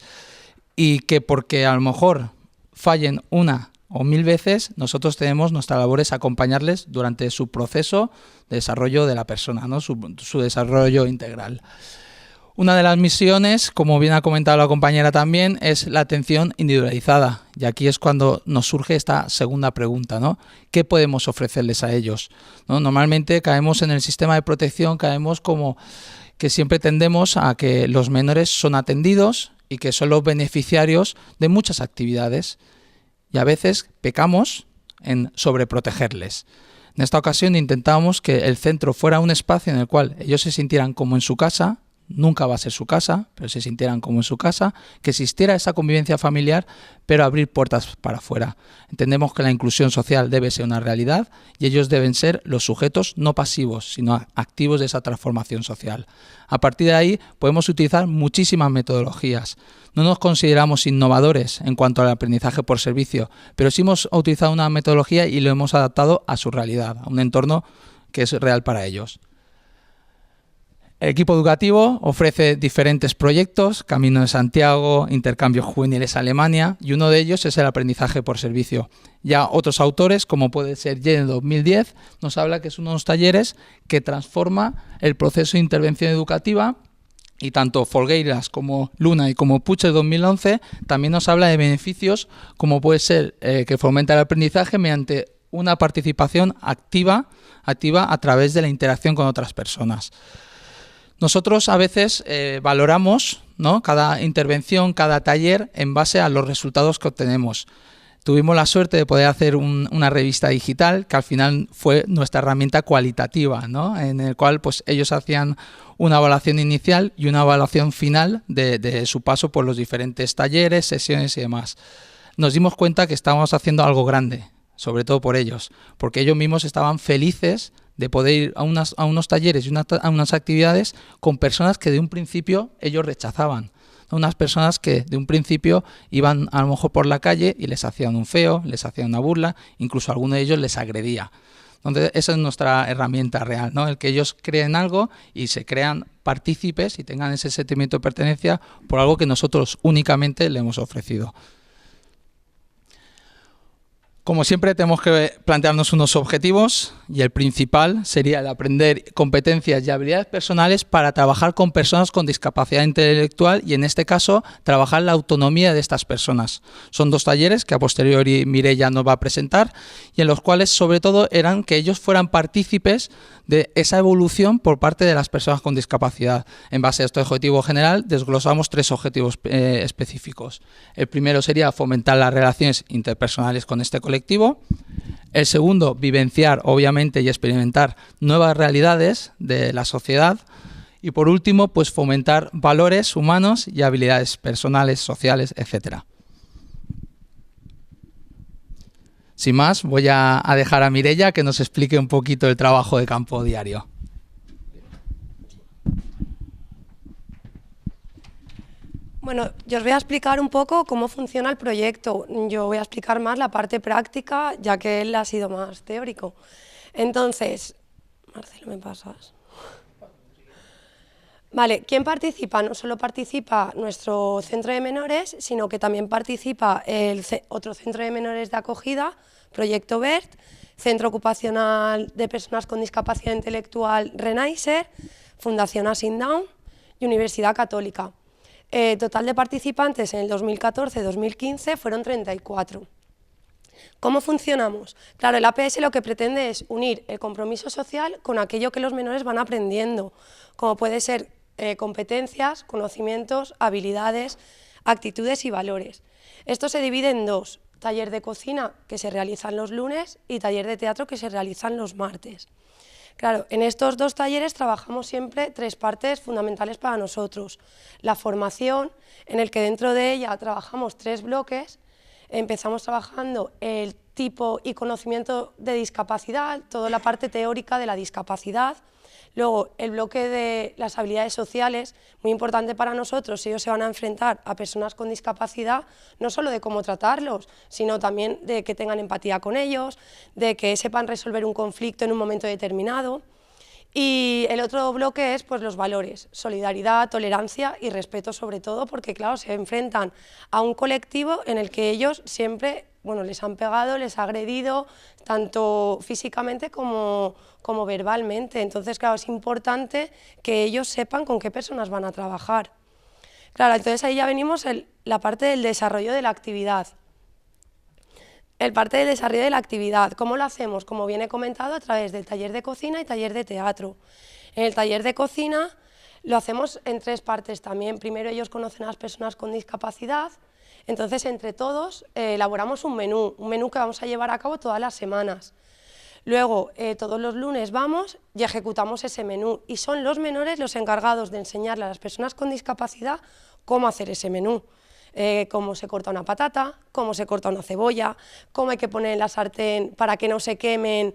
Y que porque a lo mejor fallen 1 o 1000 veces, nosotros tenemos, nuestra labor es acompañarles durante su proceso de desarrollo de la persona, ¿no? Su desarrollo integral. Una de las misiones, como bien ha comentado la compañera también, es la atención individualizada. Y aquí es cuando nos surge esta segunda pregunta, ¿no? ¿Qué podemos ofrecerles a ellos? ¿No? Normalmente caemos en el sistema de protección, caemos como que siempre tendemos a que los menores son atendidos y que son los beneficiarios de muchas actividades. Y a veces pecamos en sobreprotegerles. En esta ocasión intentábamos que el centro fuera un espacio en el cual ellos se sintieran como en su casa. Nunca va a ser su casa, pero se sintieran como en su casa, que existiera esa convivencia familiar, pero abrir puertas para afuera. Entendemos que la inclusión social debe ser una realidad y ellos deben ser los sujetos no pasivos, sino activos de esa transformación social. A partir de ahí podemos utilizar muchísimas metodologías. No nos consideramos innovadores en cuanto al aprendizaje por servicio, pero sí hemos utilizado una metodología y lo hemos adaptado a su realidad, a un entorno que es real para ellos. El equipo educativo ofrece diferentes proyectos, Camino de Santiago, intercambios juveniles a Alemania, y uno de ellos es el aprendizaje por servicio. Ya otros autores, como puede ser Yen en 2010, nos habla que es uno de los talleres que transforma el proceso de intervención educativa, y tanto Folgueiras como Luna y como Puig en 2011 también nos habla de beneficios como puede ser que fomenta el aprendizaje mediante una participación activa a través de la interacción con otras personas. Nosotros a veces valoramos, ¿no?, cada intervención, cada taller en base a los resultados que obtenemos. Tuvimos la suerte de poder hacer una revista digital que al final fue nuestra herramienta cualitativa, ¿no?, en el cual pues, ellos hacían una evaluación inicial y una evaluación final de su paso por los diferentes talleres, sesiones y demás. Nos dimos cuenta que estábamos haciendo algo grande, sobre todo por ellos, porque ellos mismos estaban felices de poder ir a unos talleres y a unas actividades con personas que de un principio ellos rechazaban. Unas personas que de un principio iban a lo mejor por la calle y les hacían un feo, les hacían una burla, incluso alguno de ellos les agredía. Entonces esa es nuestra herramienta real, ¿no? El que ellos creen algo y se crean partícipes y tengan ese sentimiento de pertenencia por algo que nosotros únicamente le hemos ofrecido. Como siempre tenemos que plantearnos unos objetivos y el principal sería el aprender competencias y habilidades personales para trabajar con personas con discapacidad intelectual y en este caso trabajar la autonomía de estas personas. Son 2 talleres que a posteriori Mireia nos va a presentar y en los cuales sobre todo eran que ellos fueran partícipes de esa evolución por parte de las personas con discapacidad. En base a este objetivo general desglosamos 3 objetivos específicos. El primero sería fomentar las relaciones interpersonales con este colectivo. El segundo, vivenciar, obviamente, y experimentar nuevas realidades de la sociedad. Y por último, pues fomentar valores humanos y habilidades personales, sociales, etc. Sin más, voy a dejar a Mireia que nos explique un poquito el trabajo de campo diario.
Bueno, yo os voy a explicar un poco cómo funciona el proyecto. Yo voy a explicar más la parte práctica, ya que él ha sido más teórico. Entonces, Marcelo, ¿me pasas? Vale, ¿quién participa? No solo participa nuestro centro de menores, sino que también participa otro centro de menores de acogida, Proyecto BERT, Centro Ocupacional de Personas con Discapacidad Intelectual Renaiser, Fundación Asindown y Universidad Católica. Total de participantes en el 2014-2015 fueron 34. ¿Cómo funcionamos? Claro, el APS lo que pretende es unir el compromiso social con aquello que los menores van aprendiendo, como puede ser competencias, conocimientos, habilidades, actitudes y valores. Esto se divide en dos: taller de cocina, que se realizan los lunes, y taller de teatro, que se realizan los martes. Claro, en estos dos talleres trabajamos siempre tres partes fundamentales para nosotros. La formación, en el que dentro de ella trabajamos tres bloques. Empezamos trabajando el tipo y conocimiento de discapacidad, toda la parte teórica de la discapacidad. Luego, el bloque de las habilidades sociales, muy importante para nosotros. Ellos se van a enfrentar a personas con discapacidad, no solo de cómo tratarlos, sino también de que tengan empatía con ellos, de que sepan resolver un conflicto en un momento determinado. Y el otro bloque es pues, los valores: solidaridad, tolerancia y respeto, sobre todo, porque claro, se enfrentan a un colectivo en el que ellos siempre, bueno, les han pegado, les ha agredido, tanto físicamente como verbalmente. Entonces, claro, es importante que ellos sepan con qué personas van a trabajar. Claro, entonces ahí ya venimos la parte del desarrollo de la actividad. El parte del desarrollo de la actividad, ¿cómo lo hacemos? Como bien he comentado, a través del taller de cocina y taller de teatro. En el taller de cocina lo hacemos en tres partes también. Primero, ellos conocen a las personas con discapacidad, entonces entre todos elaboramos un menú que vamos a llevar a cabo todas las semanas. Luego, todos los lunes vamos y ejecutamos ese menú, y son los menores los encargados de enseñarle a las personas con discapacidad cómo hacer ese menú. Cómo se corta una patata, cómo se corta una cebolla, cómo hay que poner en la sartén para que no se quemen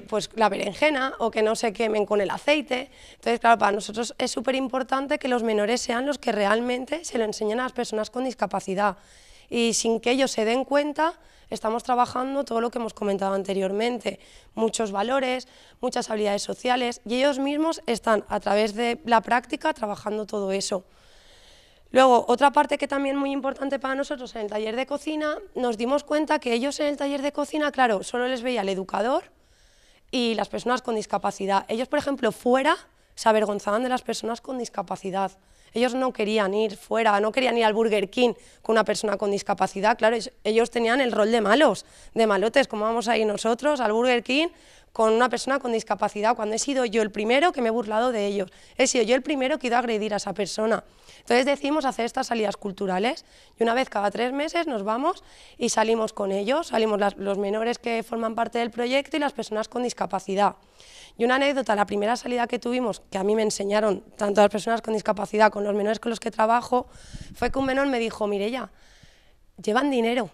pues la berenjena, o que no se quemen con el aceite. Entonces, claro, para nosotros es súper importante que los menores sean los que realmente se lo enseñen a las personas con discapacidad, y sin que ellos se den cuenta estamos trabajando todo lo que hemos comentado anteriormente: muchos valores, muchas habilidades sociales, y ellos mismos están a través de la práctica trabajando todo eso. Luego, otra parte que también es muy importante para nosotros en el taller de cocina, nos dimos cuenta que ellos en el taller de cocina, claro, solo les veía el educador y las personas con discapacidad. Ellos, por ejemplo, fuera se avergonzaban de las personas con discapacidad. Ellos no querían ir fuera, no querían ir al Burger King con una persona con discapacidad. Claro, ellos tenían el rol de malos, de malotes. ¿Cómo vamos a ir nosotros al Burger King con una persona con discapacidad, cuando he sido yo el primero que me he burlado de ellos? He sido yo el primero que he ido a agredir a esa persona. Entonces decidimos hacer estas salidas culturales, y una vez cada 3 meses nos vamos y salimos con ellos, salimos los menores que forman parte del proyecto y las personas con discapacidad. Y una anécdota: la primera salida que tuvimos, que a mí me enseñaron tanto las personas con discapacidad con los menores con los que trabajo, fue que un menor me dijo: Mireia, llevan dinero.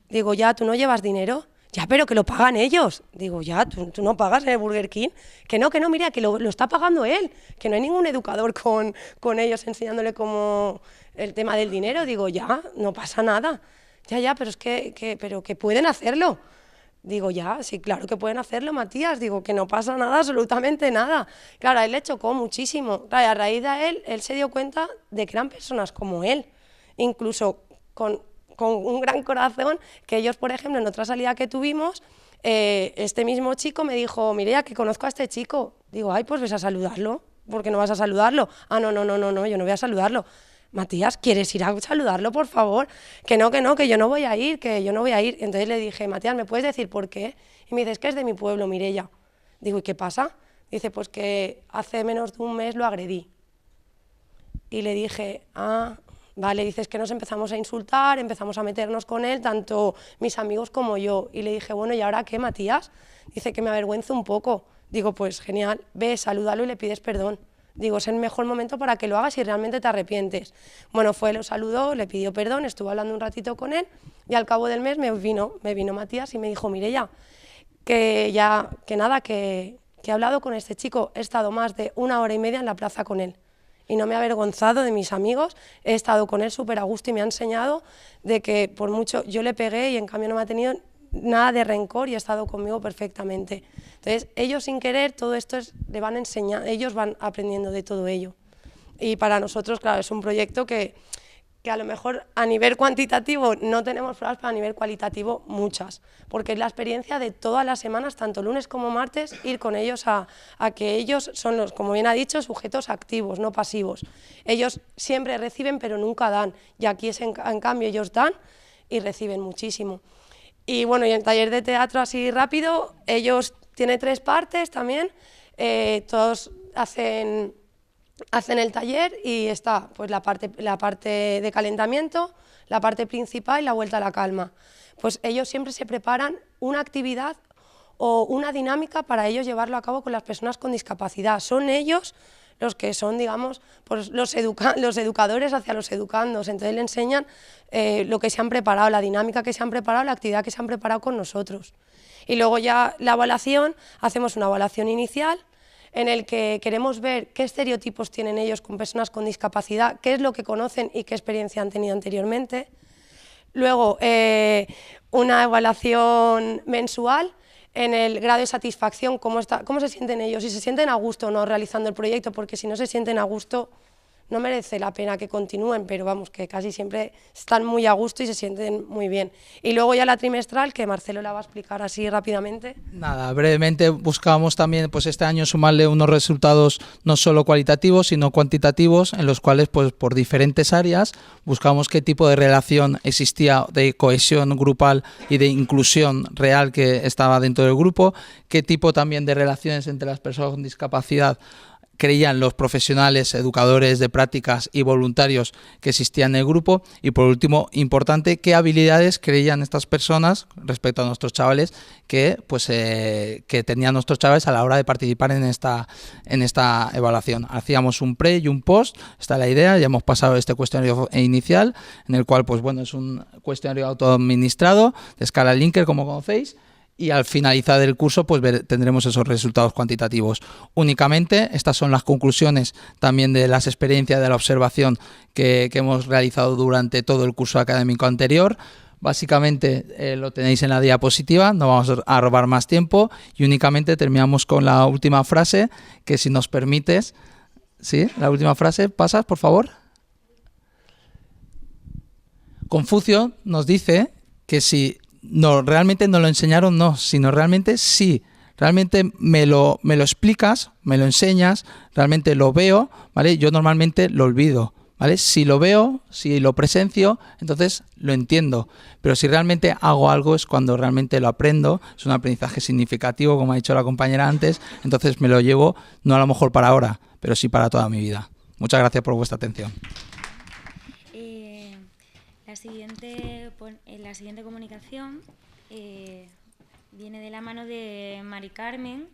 Digo, ya, ¿tú no llevas dinero? Ya, pero que lo pagan ellos. Digo, ya, ¿tú no pagas en el Burger King? Que no, mira, que lo está pagando él, que no hay ningún educador con ellos enseñándole como el tema del dinero. Digo, ya, no pasa nada. Ya, pero es pero que pueden hacerlo. Digo, ya, sí, claro que pueden hacerlo, Matías. Digo, que no pasa nada, absolutamente nada. Claro, a él le chocó muchísimo. Claro, a raíz de él se dio cuenta de que eran personas como él, incluso con un gran corazón, que ellos, por ejemplo, en otra salida que tuvimos, este mismo chico me dijo: Mireia, que conozco a este chico. Digo, ay, pues ves a saludarlo. ¿Por qué no vas a saludarlo? Ah, no, yo no voy a saludarlo. Matías, ¿quieres ir a saludarlo, por favor? Que no, que yo no voy a ir, que yo no voy a ir. Entonces le dije: Matías, ¿me puedes decir por qué? Y me dice: es que es de mi pueblo, Mireia. Digo, ¿y qué pasa? Dice, pues que hace menos de un mes lo agredí. Y le dije, ah, vale. Dice, es que nos empezamos a insultar, empezamos a meternos con él, tanto mis amigos como yo. Y le dije, bueno, ¿y ahora qué, Matías? Dice, que me avergüenzo un poco. Digo, pues genial, ve, salúdalo y le pides perdón. Digo, es el mejor momento para que lo hagas si realmente te arrepientes. Bueno, lo saludó, le pidió perdón, estuvo hablando un ratito con él, y al cabo del mes me vino Matías y me dijo: Mireia, que he hablado con este chico, he estado más de 1 hora y media en la plaza con él. y no me he avergonzado de mis amigos, he estado con él súper a gusto y me ha enseñado de que por mucho yo le pegué y en cambio no me ha tenido nada de rencor y ha estado conmigo perfectamente. Entonces ellos sin querer todo esto le van enseñando, ellos van aprendiendo de todo ello. Y para nosotros, claro, es un proyecto que a lo mejor a nivel cuantitativo no tenemos pruebas, pero a nivel cualitativo muchas, porque es la experiencia de todas las semanas, tanto lunes como martes, ir con ellos a que ellos son los, como bien ha dicho, sujetos activos, no pasivos. Ellos siempre reciben, pero nunca dan, y aquí es en cambio ellos dan y reciben muchísimo. Y bueno, y en el taller de teatro así rápido, ellos tienen 3 partes también, todos hacen el taller y está pues la parte de calentamiento, la parte principal y la vuelta a la calma. Pues ellos siempre se preparan una actividad o una dinámica para ellos llevarlo a cabo con las personas con discapacidad. Son ellos los que son, digamos, pues los educadores hacia los educandos. Entonces le enseñan lo que se han preparado, la dinámica que se han preparado, la actividad que se han preparado con nosotros. Y luego ya la evaluación, hacemos una evaluación inicial en el que queremos ver qué estereotipos tienen ellos con personas con discapacidad, qué es lo que conocen y qué experiencia han tenido anteriormente. Luego, una evaluación mensual en el grado de satisfacción, cómo se sienten ellos, si se sienten a gusto o no realizando el proyecto, porque si no se sienten a gusto no merece la pena que continúen, pero vamos, que casi siempre están muy a gusto y se sienten muy bien. Y luego ya la trimestral, que Marcelo la va a explicar así rápidamente.
Nada, brevemente buscábamos también pues este año sumarle unos resultados no solo cualitativos, sino cuantitativos, en los cuales pues por diferentes áreas buscábamos qué tipo de relación existía de cohesión grupal y de inclusión real que estaba dentro del grupo, qué tipo también de relaciones entre las personas con discapacidad creían los profesionales, educadores de prácticas y voluntarios que existían en el grupo, y por último, importante, qué habilidades creían estas personas respecto a nuestros chavales que tenían nuestros chavales a la hora de participar en esta evaluación. Hacíamos un pre y un post, está la idea, ya hemos pasado este cuestionario inicial, en el cual pues bueno, es un cuestionario autoadministrado de escala Likert, como conocéis, y al finalizar el curso pues tendremos esos resultados cuantitativos. Únicamente estas son las conclusiones también de las experiencias de la observación que hemos realizado durante todo el curso académico anterior. Básicamente lo tenéis en la diapositiva, no vamos a robar más tiempo y únicamente terminamos con la última frase, que si nos permites, ¿sí? La última frase, pasas por favor. Confucio nos dice que si realmente no lo enseñaron, no, sino realmente sí. Realmente me lo explicas, me lo enseñas, realmente lo veo, ¿vale? Yo normalmente lo olvido, ¿vale? Si lo veo, si lo presencio, entonces lo entiendo. Pero si realmente hago algo es cuando realmente lo aprendo, es un aprendizaje significativo, como ha dicho la compañera antes, entonces me lo llevo, no a lo mejor para ahora, pero sí para toda mi vida. Muchas gracias por vuestra atención.
La siguiente comunicación viene de la mano de Mari Carmen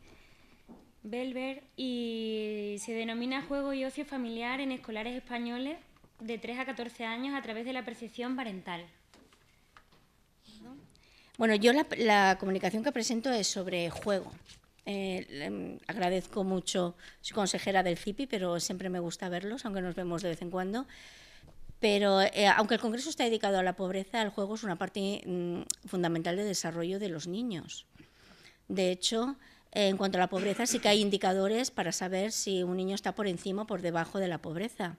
Belver y se denomina Juego y Ocio Familiar en Escolares Españoles de 3 a 14 años a través de la percepción parental.
Bueno, yo la comunicación que presento es sobre juego. Agradezco mucho, soy consejera del CIPI, pero siempre me gusta verlos, aunque nos vemos de vez en cuando. Pero aunque el Congreso está dedicado a la pobreza, el juego es una parte fundamental de desarrollo de los niños. De hecho, en cuanto a la pobreza, sí que hay indicadores para saber si un niño está por encima o por debajo de la pobreza.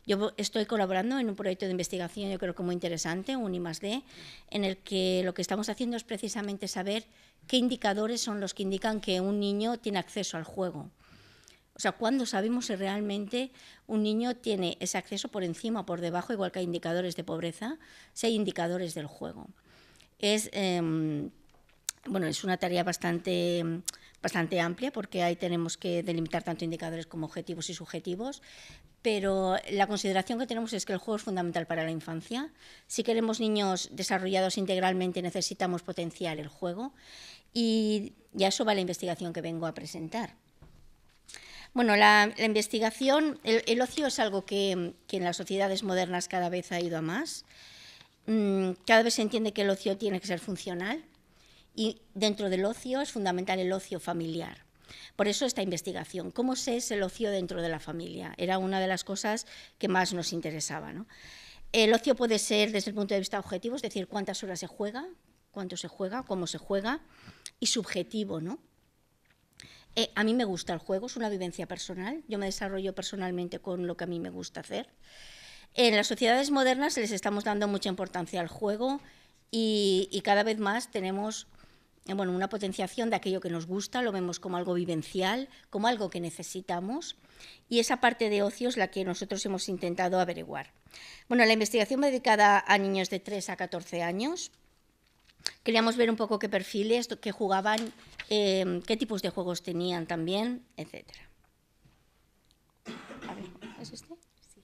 Yo estoy colaborando en un proyecto de investigación, yo creo que muy interesante, un I+D, en el que lo que estamos haciendo es precisamente saber qué indicadores son los que indican que un niño tiene acceso al juego. O sea, ¿cuándo sabemos si realmente un niño tiene ese acceso por encima o por debajo, igual que hay indicadores de pobreza, si hay indicadores del juego? Es una tarea bastante amplia, porque ahí tenemos que delimitar tanto indicadores como objetivos y subjetivos, pero la consideración que tenemos es que el juego es fundamental para la infancia. Si queremos niños desarrollados integralmente, necesitamos potenciar el juego, y a eso va la investigación que vengo a presentar. Bueno, la investigación, el ocio es algo que en las sociedades modernas cada vez ha ido a más. Cada vez se entiende que el ocio tiene que ser funcional, y dentro del ocio es fundamental el ocio familiar. Por eso esta investigación, ¿cómo se es el ocio dentro de la familia? Era una de las cosas que más nos interesaba, ¿no? El ocio puede ser desde el punto de vista objetivo, es decir, cuántas horas se juega, cuánto se juega, cómo se juega, y subjetivo, ¿no? A mí me gusta el juego, es una vivencia personal, yo me desarrollo personalmente con lo que a mí me gusta hacer. En las sociedades modernas les estamos dando mucha importancia al juego y cada vez más tenemos una potenciación de aquello que nos gusta, lo vemos como algo vivencial, como algo que necesitamos, y esa parte de ocio es la que nosotros hemos intentado averiguar. Bueno, la investigación va dedicada a niños de 3 a 14 años. Queríamos ver un poco qué perfiles, qué jugaban, qué tipos de juegos tenían también, etc. A ver, ¿es este? Sí.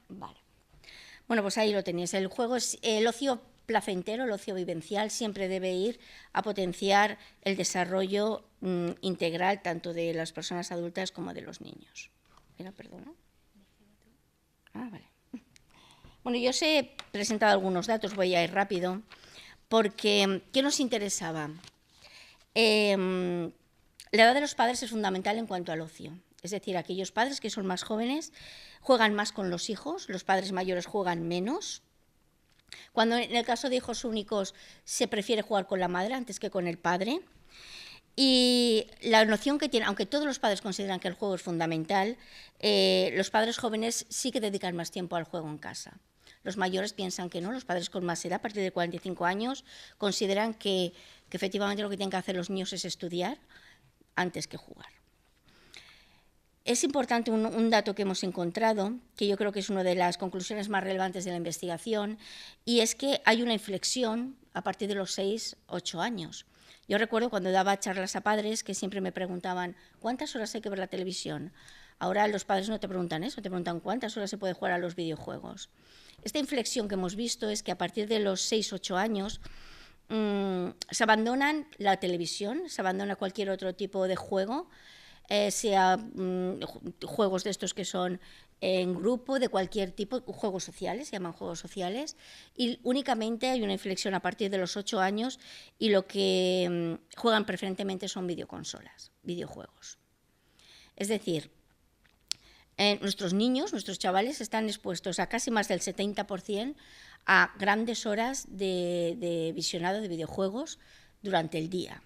Vale. Bueno, pues ahí lo tenéis. El juego es el ocio placentero, el ocio vivencial, siempre debe ir a potenciar el desarrollo integral tanto de las personas adultas como de los niños. ¿Perdona? Vale. Bueno, yo os he presentado algunos datos, voy a ir rápido, porque ¿qué nos interesaba? La edad de los padres es fundamental en cuanto al ocio. Es decir, aquellos padres que son más jóvenes juegan más con los hijos, los padres mayores juegan menos. Cuando en el caso de hijos únicos se prefiere jugar con la madre antes que con el padre. Y la noción que tienen, aunque todos los padres consideran que el juego es fundamental, los padres jóvenes sí que dedican más tiempo al juego en casa. Los mayores piensan que no, los padres con más edad, a partir de 45 años, consideran que efectivamente lo que tienen que hacer los niños es estudiar antes que jugar. Es importante un dato que hemos encontrado, que yo creo que es una de las conclusiones más relevantes de la investigación, y es que hay una inflexión a partir de los 6-8 años. Yo recuerdo cuando daba charlas a padres que siempre me preguntaban ¿cuántas horas hay que ver la televisión? Ahora los padres no te preguntan eso, te preguntan ¿cuántas horas se puede jugar a los videojuegos? Esta inflexión que hemos visto es que a partir de los 6-8 años se abandonan la televisión, se abandona cualquier otro tipo de juego, sea juegos de estos que son en grupo, de cualquier tipo, juegos sociales, se llaman juegos sociales, y únicamente hay una inflexión a partir de los 8 años y lo que juegan preferentemente son videoconsolas, videojuegos. Es decir, nuestros niños, nuestros chavales están expuestos a casi más del 70% a grandes horas de visionado de videojuegos durante el día.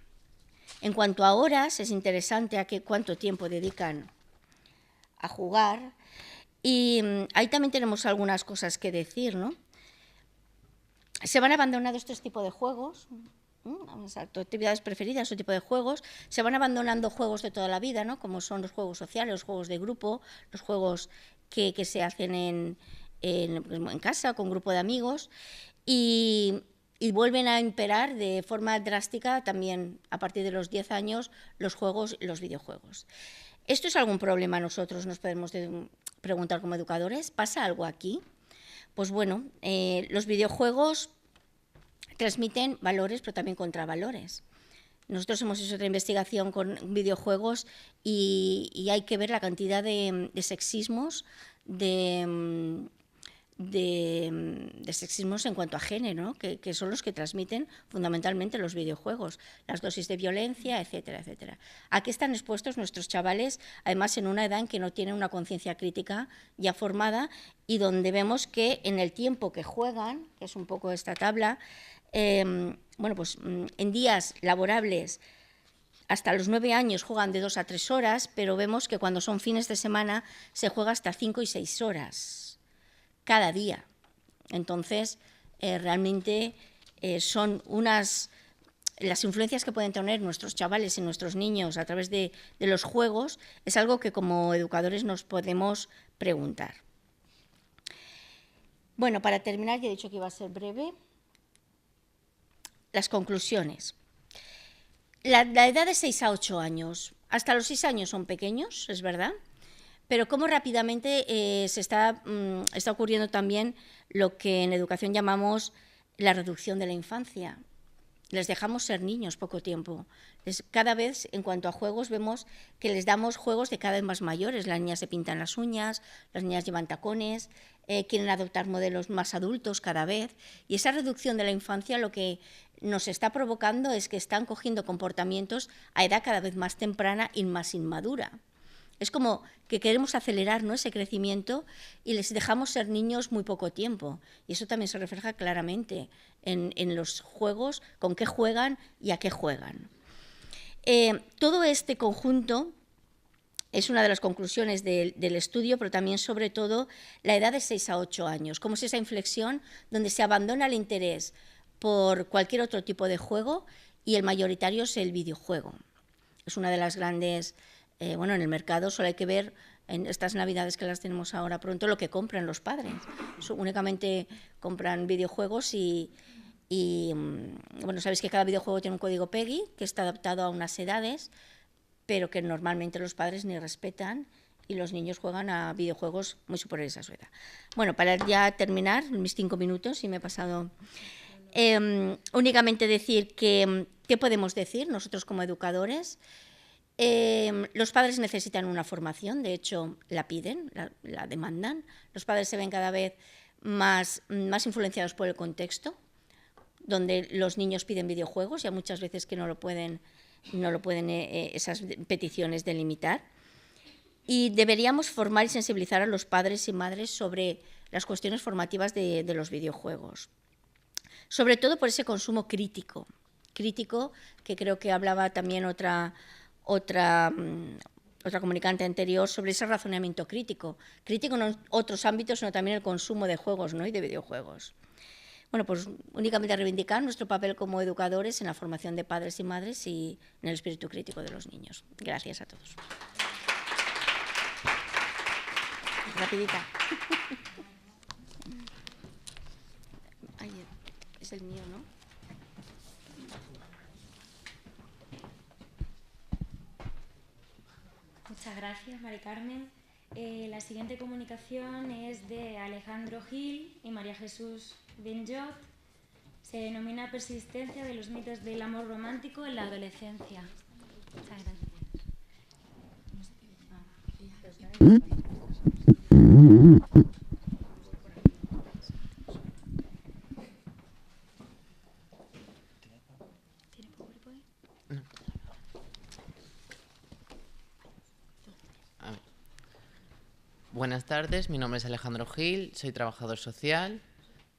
En cuanto a horas, es interesante a cuánto tiempo dedican a jugar, y ahí también tenemos algunas cosas que decir, ¿no? Se van abandonando estos tipos de juegos, actividades preferidas, este tipo de juegos, se van abandonando juegos de toda la vida, ¿no? Como son los juegos sociales, los juegos de grupo, los juegos que se hacen en casa, con grupo de amigos, y vuelven a imperar de forma drástica también a partir de los 10 años los juegos y los videojuegos. ¿Esto es algún problema? Nosotros nos podemos preguntar como educadores, ¿pasa algo aquí? Pues bueno, los videojuegos transmiten valores pero también contravalores. Nosotros hemos hecho otra investigación con videojuegos y hay que ver la cantidad de sexismos, de sexismos en cuanto a género, ¿no? que son los que transmiten fundamentalmente los videojuegos, las dosis de violencia, etcétera, etcétera. ¿A qué están expuestos nuestros chavales? Además, en una edad en que no tienen una conciencia crítica ya formada y donde vemos que en el tiempo que juegan, que es un poco esta tabla, en días laborables hasta los 9 años juegan de 2 a 3 horas, pero vemos que cuando son fines de semana se juega hasta 5 y 6 horas. Cada día. Entonces, realmente son las influencias que pueden tener nuestros chavales y nuestros niños a través de los juegos, es algo que como educadores nos podemos preguntar. Bueno, para terminar, ya he dicho que iba a ser breve. Las conclusiones. La edad de 6 a 8 años. Hasta los 6 años son pequeños, es verdad. Pero cómo rápidamente se está ocurriendo también lo que en educación llamamos la reducción de la infancia. les dejamos ser niños poco tiempo. Cada vez, en cuanto a juegos, vemos que les damos juegos de cada vez más mayores. Las niñas se pintan las uñas, las niñas llevan tacones, quieren adoptar modelos más adultos cada vez. Y esa reducción de la infancia lo que nos está provocando es que están cogiendo comportamientos a edad cada vez más temprana y más inmadura. Es como que queremos acelerar, ¿no?, ese crecimiento y les dejamos ser niños muy poco tiempo. Y eso también se refleja claramente en los juegos, con qué juegan y a qué juegan. Todo este conjunto es una de las conclusiones del estudio, pero también, sobre todo, la edad de 6 a 8 años. Cómo es esa inflexión donde se abandona el interés por cualquier otro tipo de juego y el mayoritario es el videojuego. Es una de las grandes... bueno, en el mercado solo hay que ver en estas Navidades que las tenemos ahora pronto lo que compran los padres. Únicamente compran videojuegos y bueno, sabéis que cada videojuego tiene un código PEGI que está adaptado a unas edades, pero que normalmente los padres ni respetan y los niños juegan a videojuegos muy superiores a su edad. Bueno, para ya terminar, mis 5 minutos, y me he pasado... únicamente decir que, ¿qué podemos decir nosotros como educadores? Los padres necesitan una formación, de hecho la piden, la demandan. Los padres se ven cada vez más influenciados por el contexto, donde los niños piden videojuegos y hay muchas veces que no lo pueden esas peticiones delimitar. Y deberíamos formar y sensibilizar a los padres y madres sobre las cuestiones formativas de los videojuegos, sobre todo por ese consumo crítico, que creo que hablaba también otra comunicante anterior sobre ese razonamiento crítico no en otros ámbitos, sino también el consumo de juegos, ¿no?, y de videojuegos. Bueno, pues únicamente reivindicar nuestro papel como educadores en la formación de padres y madres y en el espíritu crítico de los niños. Gracias a todos. Rapidita. Ay, es el mío, ¿no?
Muchas gracias, Mari Carmen. La siguiente comunicación es de Alejandro Gil y María Jesús Benjot. Se denomina Persistencia de los mitos del amor romántico en la adolescencia. Muchas gracias.
Buenas tardes, mi nombre es Alejandro Gil, soy trabajador social.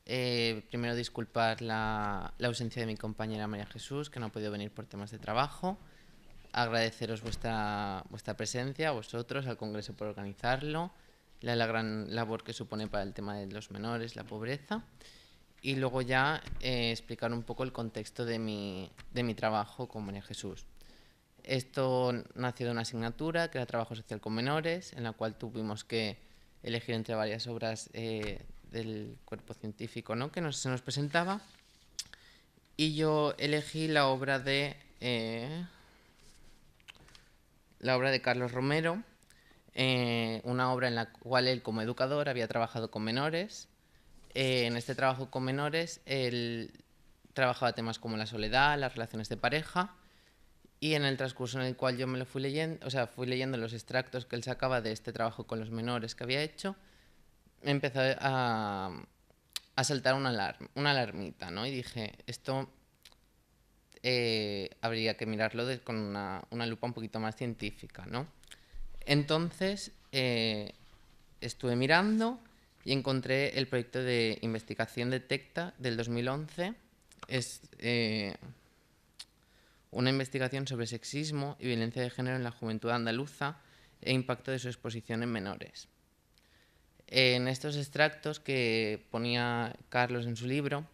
Primero disculpar la ausencia de mi compañera María Jesús, que no ha podido venir por temas de trabajo. Agradeceros vuestra presencia, a vosotros, al Congreso por organizarlo, la gran labor que supone para el tema de los menores, la pobreza. Y luego ya explicar un poco el contexto de mi trabajo con María Jesús. Esto nació de una asignatura que era Trabajo Social con Menores, en la cual tuvimos que elegir entre varias obras del cuerpo científico, ¿no?, que se nos presentaba. Y yo elegí la obra de Carlos Romero, una obra en la cual él, como educador, había trabajado con menores. En este trabajo con menores, él trabajaba temas como la soledad, las relaciones de pareja. Y en el transcurso en el cual yo me lo fui leyendo los extractos que él sacaba de este trabajo con los menores que había hecho, me empezó a saltar una alarmita, ¿no? Y dije, esto habría que mirarlo con una lupa un poquito más científica, ¿no? Entonces estuve mirando y encontré el proyecto de investigación Detecta del 2011. Es una investigación sobre sexismo y violencia de género en la juventud andaluza e impacto de su exposición en menores. En estos extractos que ponía Carlos en su libro,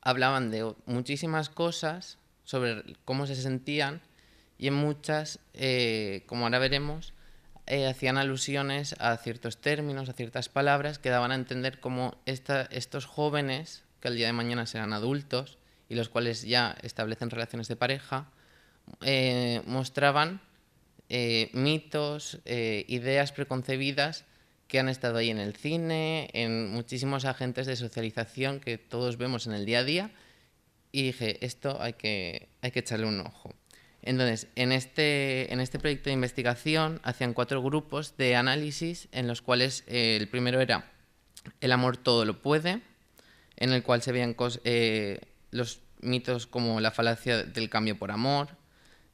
hablaban de muchísimas cosas sobre cómo se sentían y en muchas, como ahora veremos, hacían alusiones a ciertos términos, a ciertas palabras que daban a entender cómo estos jóvenes, que al día de mañana serán adultos, y los cuales ya establecen relaciones de pareja, mostraban mitos, ideas preconcebidas que han estado ahí en el cine, en muchísimos agentes de socialización que todos vemos en el día a día y dije, esto hay que echarle un ojo. Entonces, en este proyecto de investigación hacían 4 grupos de análisis en los cuales el primero era el amor todo lo puede, en el cual se veían los mitos como la falacia del cambio por amor,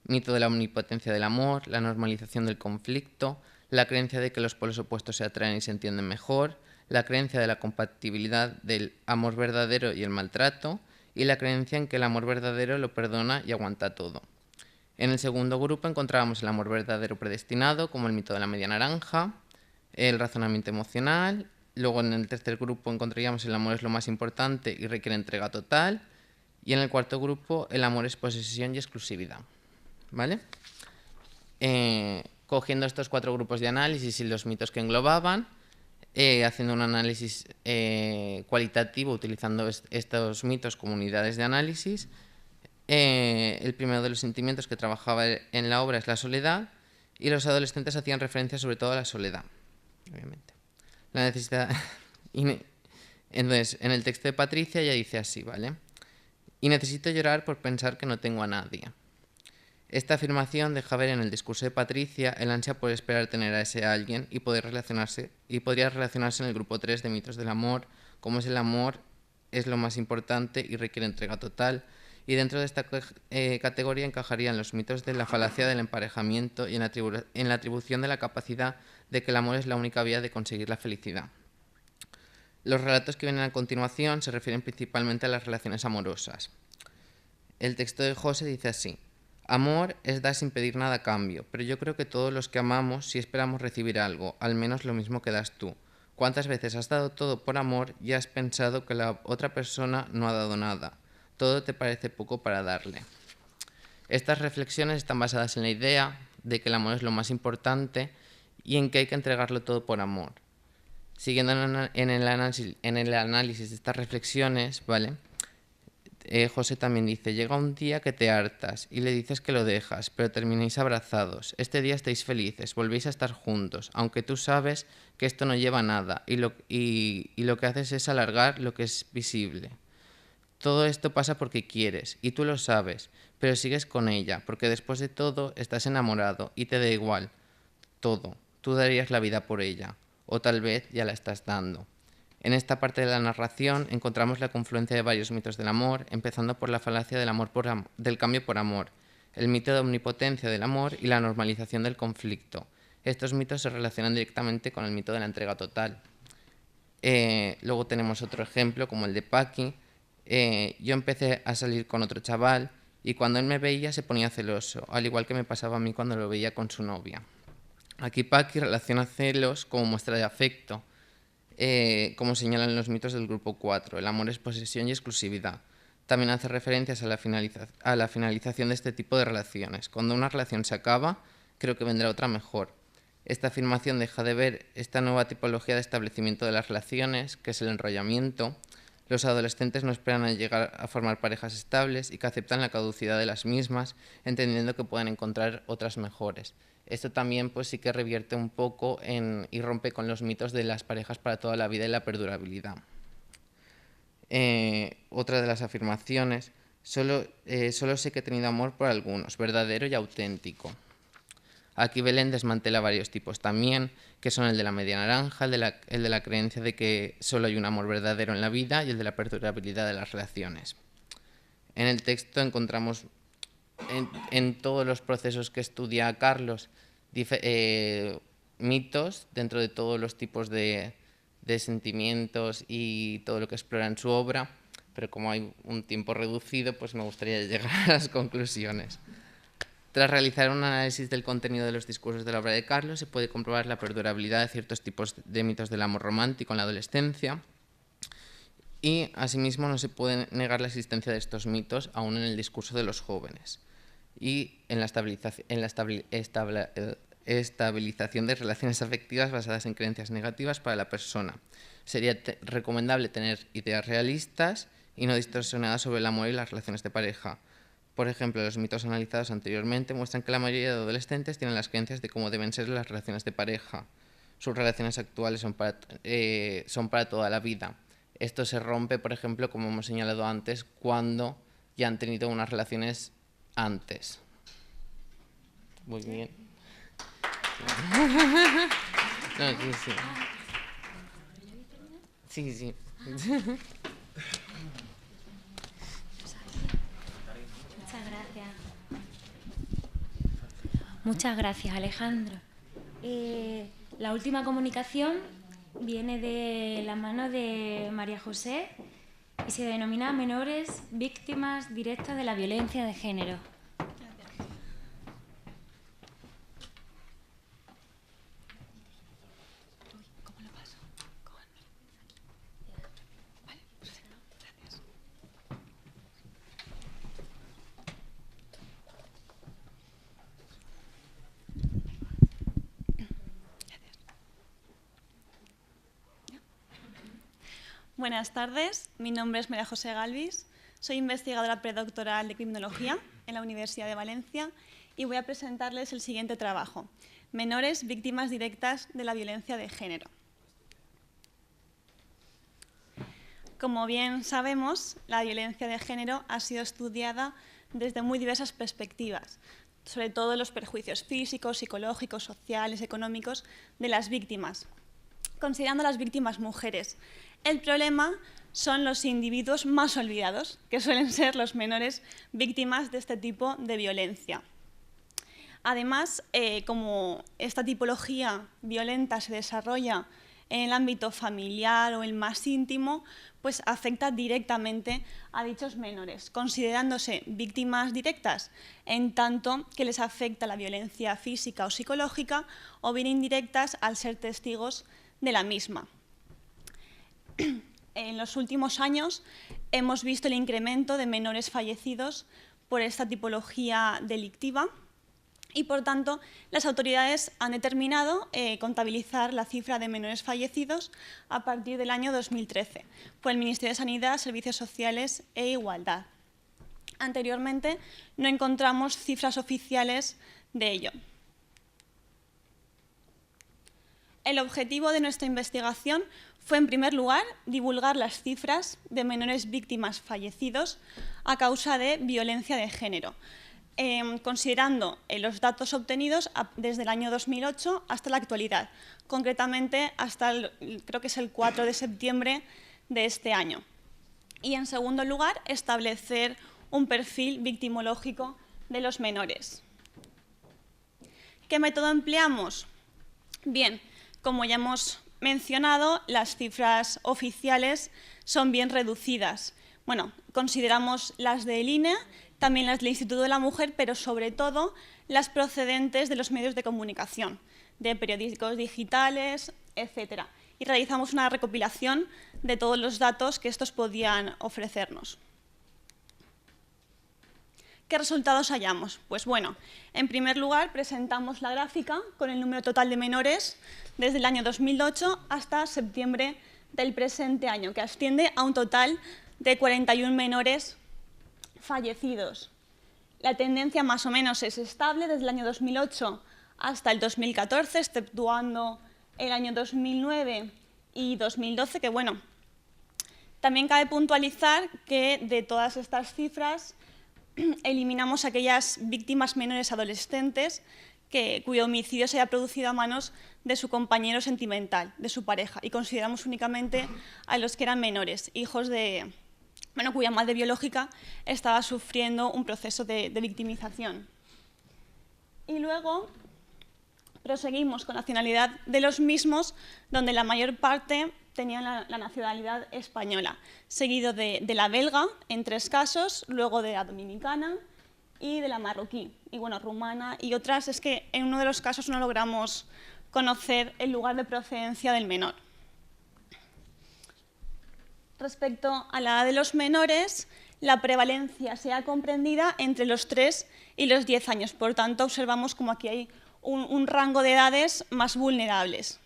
mito de la omnipotencia del amor, la normalización del conflicto, la creencia de que los polos opuestos se atraen y se entienden mejor, la creencia de la compatibilidad del amor verdadero y el maltrato, y la creencia en que el amor verdadero lo perdona y aguanta todo. En el segundo grupo encontrábamos el amor verdadero predestinado, como el mito de la media naranja, el razonamiento emocional. Luego en el tercer grupo encontraríamos el amor es lo más importante y requiere entrega total. Y en el cuarto grupo el amor es posesión y exclusividad. ¿Vale? Cogiendo estos 4 grupos de análisis y los mitos que englobaban, haciendo un análisis cualitativo utilizando estos mitos como unidades de análisis, el primero de los sentimientos que trabajaba en la obra es la soledad, y los adolescentes hacían referencia sobre todo a la soledad, obviamente. La necesidad... Entonces, en el texto de Patricia ya dice así, ¿vale? Y necesito llorar por pensar que no tengo a nadie. Esta afirmación deja ver en el discurso de Patricia el ansia por esperar tener a ese alguien y podría relacionarse en el grupo 3 de mitos del amor, como es el amor es lo más importante y requiere entrega total. Y dentro de esta categoría encajarían los mitos de la falacia del emparejamiento y en la atribución de la capacidad de que el amor es la única vía de conseguir la felicidad. Los relatos que vienen a continuación se refieren principalmente a las relaciones amorosas. El texto de José dice así: amor es dar sin pedir nada a cambio, pero yo creo que todos los que amamos sí esperamos recibir algo, al menos lo mismo que das tú. ¿Cuántas veces has dado todo por amor y has pensado que la otra persona no ha dado nada? Todo te parece poco para darle. Estas reflexiones están basadas en la idea de que el amor es lo más importante y en que hay que entregarlo todo por amor. Siguiendo en el análisis de estas reflexiones, ¿vale? José también dice: llega un día que te hartas y le dices que lo dejas, pero termináis abrazados. Este día estáis felices, volvéis a estar juntos, aunque tú sabes que esto no lleva a nada y lo que haces es alargar lo que es visible. Todo esto pasa porque quieres, y tú lo sabes, pero sigues con ella, porque después de todo estás enamorado y te da igual todo. Tú darías la vida por ella, o tal vez ya la estás dando. En esta parte de la narración encontramos la confluencia de varios mitos del amor, empezando por la falacia del cambio por amor, el mito de omnipotencia del amor y la normalización del conflicto. Estos mitos se relacionan directamente con el mito de la entrega total. Luego tenemos otro ejemplo, como el de Paqui. Yo empecé a salir con otro chaval y cuando él me veía se ponía celoso, al igual que me pasaba a mí cuando lo veía con su novia. Aquí Paqui relaciona celos como muestra de afecto, como señalan los mitos del grupo 4. El amor es posesión y exclusividad. También hace referencias a la finalización de este tipo de relaciones. Cuando una relación se acaba, creo que vendrá otra mejor. Esta afirmación deja de ver esta nueva tipología de establecimiento de las relaciones, que es el enrollamiento. Los adolescentes no esperan a llegar a formar parejas estables y que aceptan la caducidad de las mismas, entendiendo que pueden encontrar otras mejores. Esto también pues sí que revierte un poco y rompe con los mitos de las parejas para toda la vida y la perdurabilidad. Otra de las afirmaciones: solo sé que he tenido amor por algunos, verdadero y auténtico. Aquí Belén desmantela varios tipos también, que son el de la media naranja, el de la creencia de que solo hay un amor verdadero en la vida y el de la perdurabilidad de las relaciones. En el texto encontramos en todos los procesos que estudia Carlos mitos dentro de todos los tipos de sentimientos y todo lo que explora en su obra, pero como hay un tiempo reducido, pues me gustaría llegar a las conclusiones. Tras realizar un análisis del contenido de los discursos de la obra de Carlos, se puede comprobar la perdurabilidad de ciertos tipos de mitos del amor romántico en la adolescencia y, asimismo, no se puede negar la existencia de estos mitos aún en el discurso de los jóvenes y en la estabilización de relaciones afectivas basadas en creencias negativas para la persona. Sería recomendable tener ideas realistas y no distorsionadas sobre el amor y las relaciones de pareja. Por ejemplo, los mitos analizados anteriormente muestran que la mayoría de adolescentes tienen las creencias de cómo deben ser las relaciones de pareja. Sus relaciones actuales son para toda la vida. Esto se rompe, por ejemplo, como hemos señalado antes, cuando y han tenido unas relaciones antes. Muy bien. No, sí, sí. Sí, sí.
Muchas gracias, Alejandro. La última comunicación viene de la mano de María José y se denomina Menores víctimas directas de la violencia de género.
Buenas tardes, mi nombre es María José Galvis, soy investigadora predoctoral de Criminología en la Universidad de Valencia y voy a presentarles el siguiente trabajo, Menores víctimas directas de la violencia de género. Como bien sabemos, la violencia de género ha sido estudiada desde muy diversas perspectivas, sobre todo los perjuicios físicos, psicológicos, sociales, económicos de las víctimas, considerando a las víctimas mujeres. El problema son los individuos más olvidados, que suelen ser los menores víctimas de este tipo de violencia. Además, como esta tipología violenta se desarrolla en el ámbito familiar o el más íntimo, pues afecta directamente a dichos menores, considerándose víctimas directas en tanto que les afecta la violencia física o psicológica, o bien indirectas al ser testigos de la misma. En los últimos años hemos visto el incremento de menores fallecidos por esta tipología delictiva y, por tanto, las autoridades han determinado contabilizar la cifra de menores fallecidos a partir del año 2013 por el Ministerio de Sanidad, Servicios Sociales e Igualdad. Anteriormente no encontramos cifras oficiales de ello. El objetivo de nuestra investigación fue, en primer lugar, divulgar las cifras de menores víctimas fallecidos a causa de violencia de género, considerando los datos obtenidos desde el año 2008 hasta la actualidad, concretamente hasta creo que es el 4 de septiembre de este año. Y, en segundo lugar, establecer un perfil victimológico de los menores. ¿Qué método empleamos? Bien, como ya hemos mencionado, las cifras oficiales son bien reducidas. Bueno, consideramos las del INE, también las del Instituto de la Mujer, pero sobre todo las procedentes de los medios de comunicación, de periódicos digitales, etc. Y realizamos una recopilación de todos los datos que estos podían ofrecernos. ¿Qué resultados hallamos? Pues bueno, en primer lugar presentamos la gráfica con el número total de menores desde el año 2008 hasta septiembre del presente año, que asciende a un total de 41 menores fallecidos. La tendencia más o menos es estable desde el año 2008 hasta el 2014, exceptuando el año 2009 y 2012, que bueno, también cabe puntualizar que de todas estas cifras eliminamos aquellas víctimas menores adolescentes cuyo homicidio se haya producido a manos de su compañero sentimental, de su pareja, y consideramos únicamente a los que eran menores, hijos de, cuya madre biológica estaba sufriendo un proceso de victimización. Y luego proseguimos con la nacionalidad de los mismos, donde la mayor parte tenían la nacionalidad española, seguido de la belga en 3 casos, luego de la dominicana y de la marroquí, y bueno, rumana y otras. Es que en uno de los casos no logramos conocer el lugar de procedencia del menor. Respecto a la edad de los menores, la prevalencia se ha comprendida entre los 3 y los 10 años, por tanto observamos como aquí hay un rango de edades más vulnerables.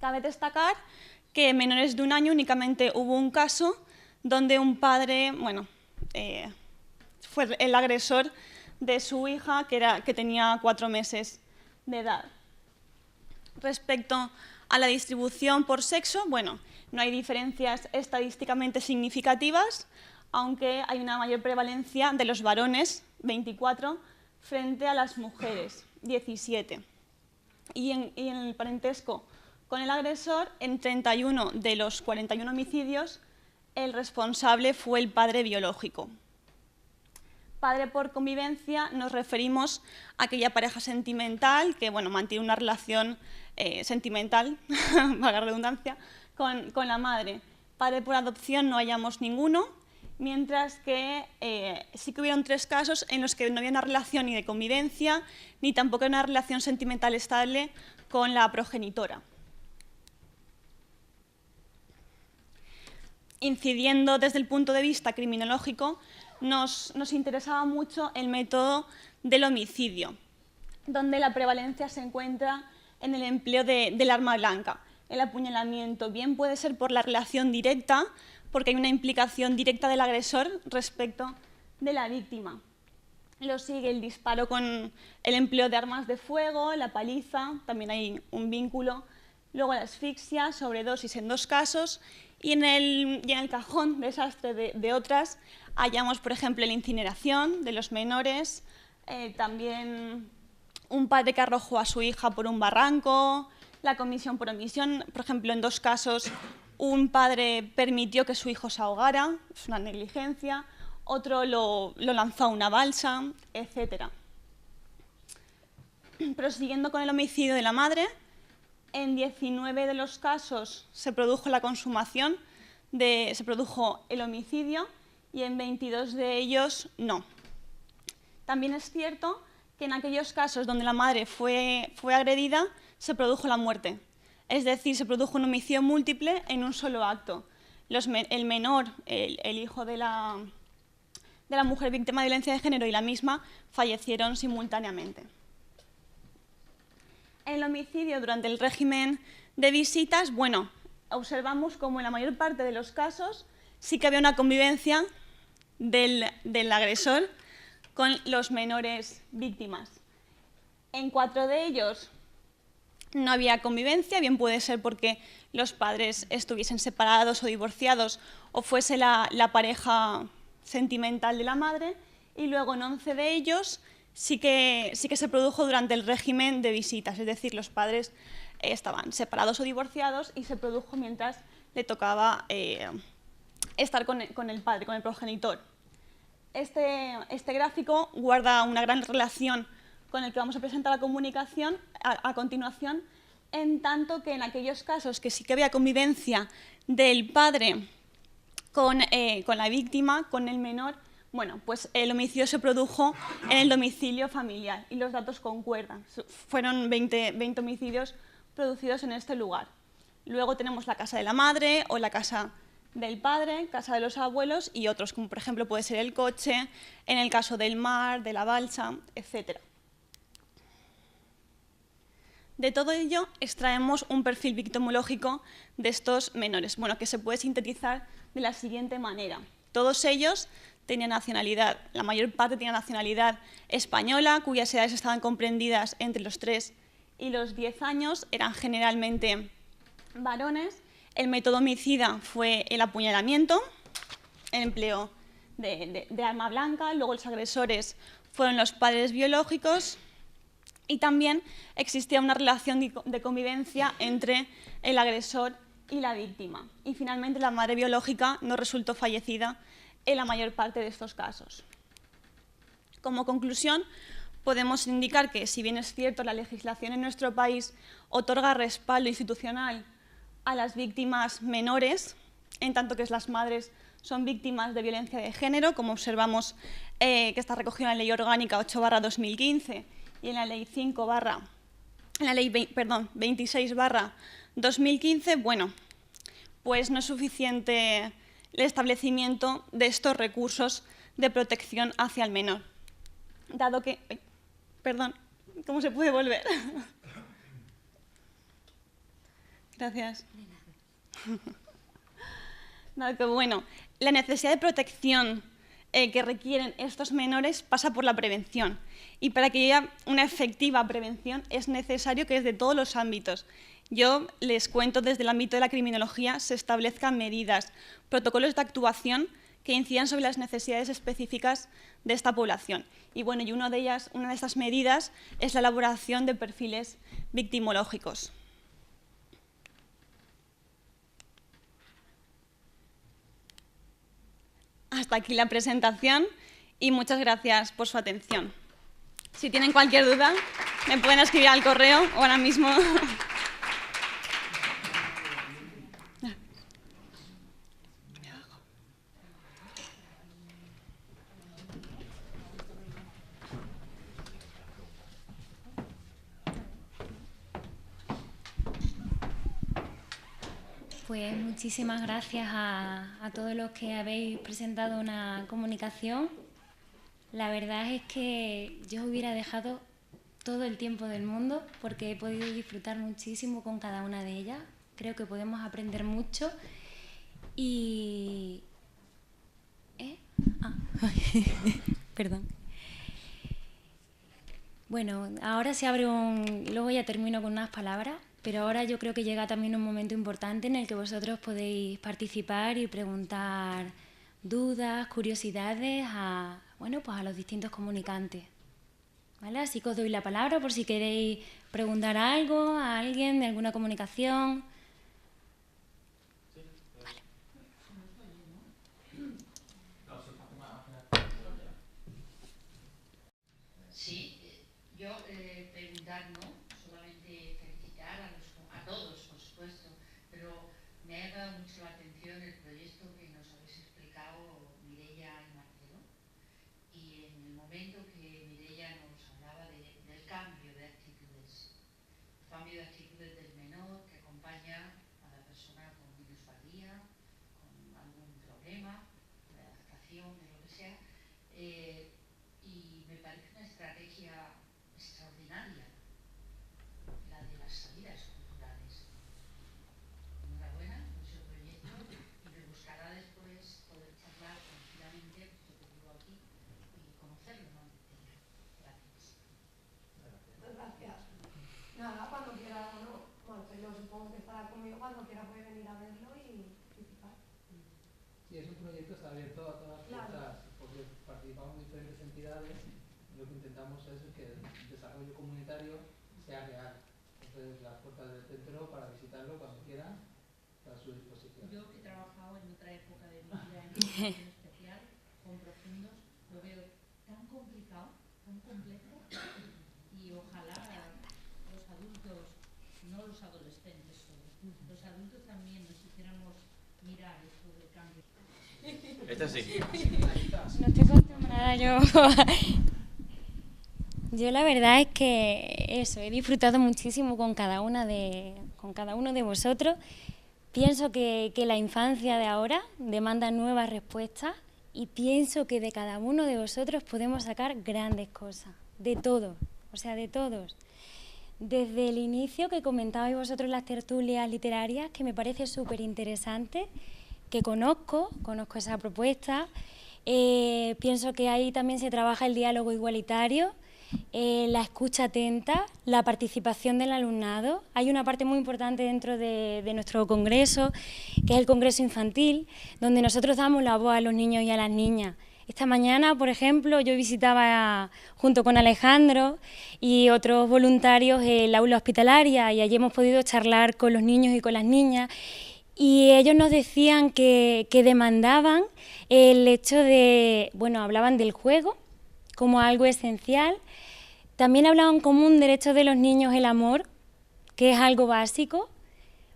Cabe destacar que en menores de 1 año únicamente hubo un caso donde un padre, fue el agresor de su hija, que tenía 4 meses de edad. Respecto a la distribución por sexo, no hay diferencias estadísticamente significativas, aunque hay una mayor prevalencia de los varones, 24, frente a las mujeres, 17. Y en el parentesco con el agresor, en 31 de los 41 homicidios, el responsable fue el padre biológico. Padre por convivencia nos referimos a aquella pareja sentimental que mantiene una relación sentimental, valga la redundancia, con la madre. Padre por adopción no hallamos ninguno, mientras que sí que hubieron 3 casos en los que no había una relación ni de convivencia, ni tampoco una relación sentimental estable con la progenitora. Incidiendo desde el punto de vista criminológico, nos interesaba mucho el método del homicidio, donde la prevalencia se encuentra en el empleo del arma blanca. El apuñalamiento bien puede ser por la relación directa, porque hay una implicación directa del agresor respecto de la víctima. Lo sigue el disparo con el empleo de armas de fuego, la paliza, también hay un vínculo. Luego la asfixia, sobredosis en 2 casos. Y en el cajón desastre de otras hallamos, por ejemplo, la incineración de los menores, también un padre que arrojó a su hija por un barranco, la comisión por omisión. Por ejemplo, en 2 casos un padre permitió que su hijo se ahogara, es una negligencia, otro lo lanzó a una balsa, etc. Prosiguiendo con el homicidio de la madre, en 19 de los casos se produjo la consumación, se produjo el homicidio, y en 22 de ellos no. También es cierto que en aquellos casos donde la madre fue agredida se produjo la muerte, es decir, se produjo un homicidio múltiple en un solo acto. El menor, el hijo de la mujer víctima de violencia de género y la misma fallecieron simultáneamente. En el homicidio durante el régimen de visitas, observamos como en la mayor parte de los casos sí que había una convivencia del agresor con los menores víctimas. En 4 de ellos no había convivencia, bien puede ser porque los padres estuviesen separados o divorciados o fuese la pareja sentimental de la madre, y luego en 11 de ellos sí que se produjo durante el régimen de visitas, es decir, los padres estaban separados o divorciados y se produjo mientras le tocaba estar con el padre, con el progenitor. Este gráfico guarda una gran relación con el que vamos a presentar la comunicación a continuación, en tanto que en aquellos casos que sí que había convivencia del padre con la víctima, con el menor, pues el homicidio se produjo en el domicilio familiar y los datos concuerdan. Fueron 20 homicidios producidos en este lugar. Luego tenemos la casa de la madre o la casa del padre, casa de los abuelos y otros, como por ejemplo puede ser el coche, en el caso del mar, de la balsa, etc. De todo ello extraemos un perfil victimológico de estos menores, que se puede sintetizar de la siguiente manera. Todos ellos tenían nacionalidad, la mayor parte tenía nacionalidad española, cuyas edades estaban comprendidas entre los 3 y los 10 años, eran generalmente varones. El método homicida fue el apuñalamiento, el empleo de arma blanca, luego los agresores fueron los padres biológicos y también existía una relación de convivencia entre el agresor y la víctima. Y finalmente la madre biológica no resultó fallecida en la mayor parte de estos casos. Como conclusión, podemos indicar que, si bien es cierto, la legislación en nuestro país otorga respaldo institucional a las víctimas menores, en tanto que las madres son víctimas de violencia de género, como observamos que está recogido en la Ley Orgánica 8/2015 y en la Ley 26/2015, pues no es suficiente el establecimiento de estos recursos de protección hacia el menor, dado que... ¿cómo se puede volver? Gracias. Dado que, la necesidad de protección que requieren estos menores pasa por la prevención, y para que haya una efectiva prevención es necesario que desde todos los ámbitos, yo les cuento desde el ámbito de la criminología, se establezcan medidas, protocolos de actuación que incidan sobre las necesidades específicas de esta población. Y bueno, y una de estas medidas es la elaboración de perfiles victimológicos. Hasta aquí la presentación y muchas gracias por su atención. Si tienen cualquier duda, me pueden escribir al correo o ahora mismo.
Pues muchísimas gracias a todos los que habéis presentado una comunicación. La verdad es que yo os hubiera dejado todo el tiempo del mundo porque he podido disfrutar muchísimo con cada una de ellas. Creo que podemos aprender mucho y... Perdón. Bueno, ahora se abre un... Luego ya termino con unas palabras, pero ahora yo creo que llega también un momento importante en el que vosotros podéis participar y preguntar dudas, curiosidades a, bueno, pues a los distintos comunicantes. ¿Vale? Así que os doy la palabra por si queréis preguntar algo a alguien de alguna comunicación. Vale.
Sí, yo preguntar no, solamente felicitar a todos, por supuesto, pero me ha llamado mucho la atención el proyecto que nos habéis explicado Mireia y Marcelo, y en el momento que Mireia nos hablaba del cambio de actitudes, el cambio de actitudes del menor que acompaña a la persona con minusvalía, con algún problema de adaptación, de lo que sea, y me parece una estrategia extraordinaria, la de las salidas culturales. Enhorabuena por ese proyecto y me gustará después poder charlar tranquilamente, lo que digo aquí, y conocerlo más de cerca. Gracias.
Gracias. Nada, cuando quiera, bueno, Marcelo supongo que estará conmigo, cuando quiera puede venir a verlo y participar.
Sí, es un proyecto que está abierto a todas las fuerzas, porque participamos diferentes entidades y lo que intentamos es que el desarrollo comunitario sea real. Entonces, las puertas del centro para visitarlo cuando quieran, a su disposición.
Yo que he trabajado en otra época de mi vida en educación especial, con profundos, lo veo tan complicado, tan complejo, y ojalá los adultos, no los adolescentes solo, los adultos también nos hiciéramos mirar esto del cambio.
Esta sí.
No estoy acostumbrada yo. Yo la verdad es que eso, he disfrutado muchísimo con cada uno de vosotros. Pienso que la infancia de ahora demanda nuevas respuestas y pienso que de cada uno de vosotros podemos sacar grandes cosas, de todos, o sea, de todos. Desde el inicio que comentabais vosotros las tertulias literarias, que me parece súper interesante, que conozco esa propuesta. Pienso que ahí también se trabaja el diálogo igualitario, la escucha atenta, la participación del alumnado. Hay una parte muy importante dentro de nuestro congreso, que es el congreso infantil, donde nosotros damos la voz a los niños y a las niñas. Esta mañana, por ejemplo, yo visitaba junto con Alejandro y otros voluntarios el aula hospitalaria y allí hemos podido charlar con los niños y con las niñas. Y ellos nos decían que demandaban el hecho de, bueno, hablaban del juego como algo esencial, también hablaban como un derecho de los niños el amor, que es algo básico,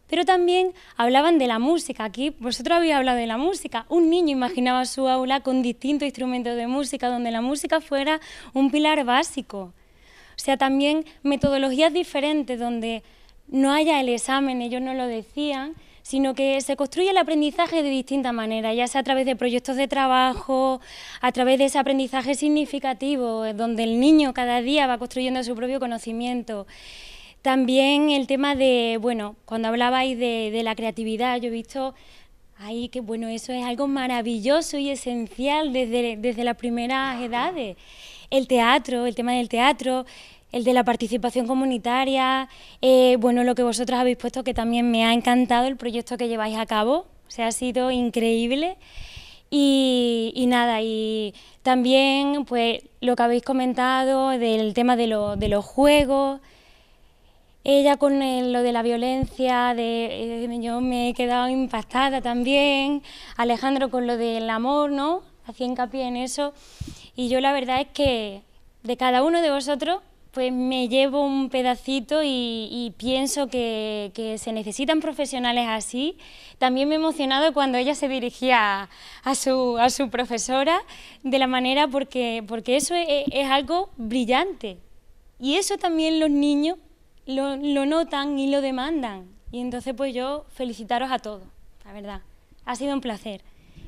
pero también hablaban de la música. Aquí vosotros habéis hablado de la música. Un niño imaginaba su aula con distintos instrumentos de música, donde la música fuera un pilar básico. O sea, también metodologías diferentes, donde no haya el examen, ellos no lo decían, sino que se construye el aprendizaje de distintas maneras, ya sea a través de proyectos de trabajo, a través de ese aprendizaje significativo, donde el niño cada día va construyendo su propio conocimiento. También el tema de, bueno, cuando hablabais de la creatividad, yo he visto ahí que, bueno, eso es algo maravilloso y esencial desde las primeras edades. El teatro, el tema del teatro, el de la participación comunitaria, bueno, lo que vosotros habéis puesto, que también me ha encantado el proyecto que lleváis a cabo, o sea, ha sido increíble. Y nada, y también pues lo que habéis comentado del tema de los juegos. Ella con lo de la violencia, yo me he quedado impactada también. Alejandro con lo del amor, ¿no? Hacía hincapié en eso. Y yo la verdad es que de cada uno de vosotros pues me llevo un pedacito y pienso que se necesitan profesionales así. También me he emocionado cuando ella se dirigía a su profesora de la manera porque eso es algo brillante. Y eso también los niños lo notan y lo demandan. Y entonces pues yo felicitaros a todos, la verdad. Ha sido un placer.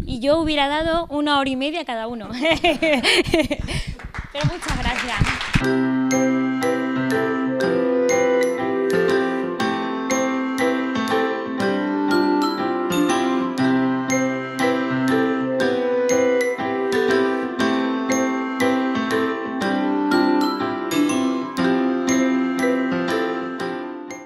Y yo hubiera dado 1 hora y media a cada uno. Pero muchas gracias.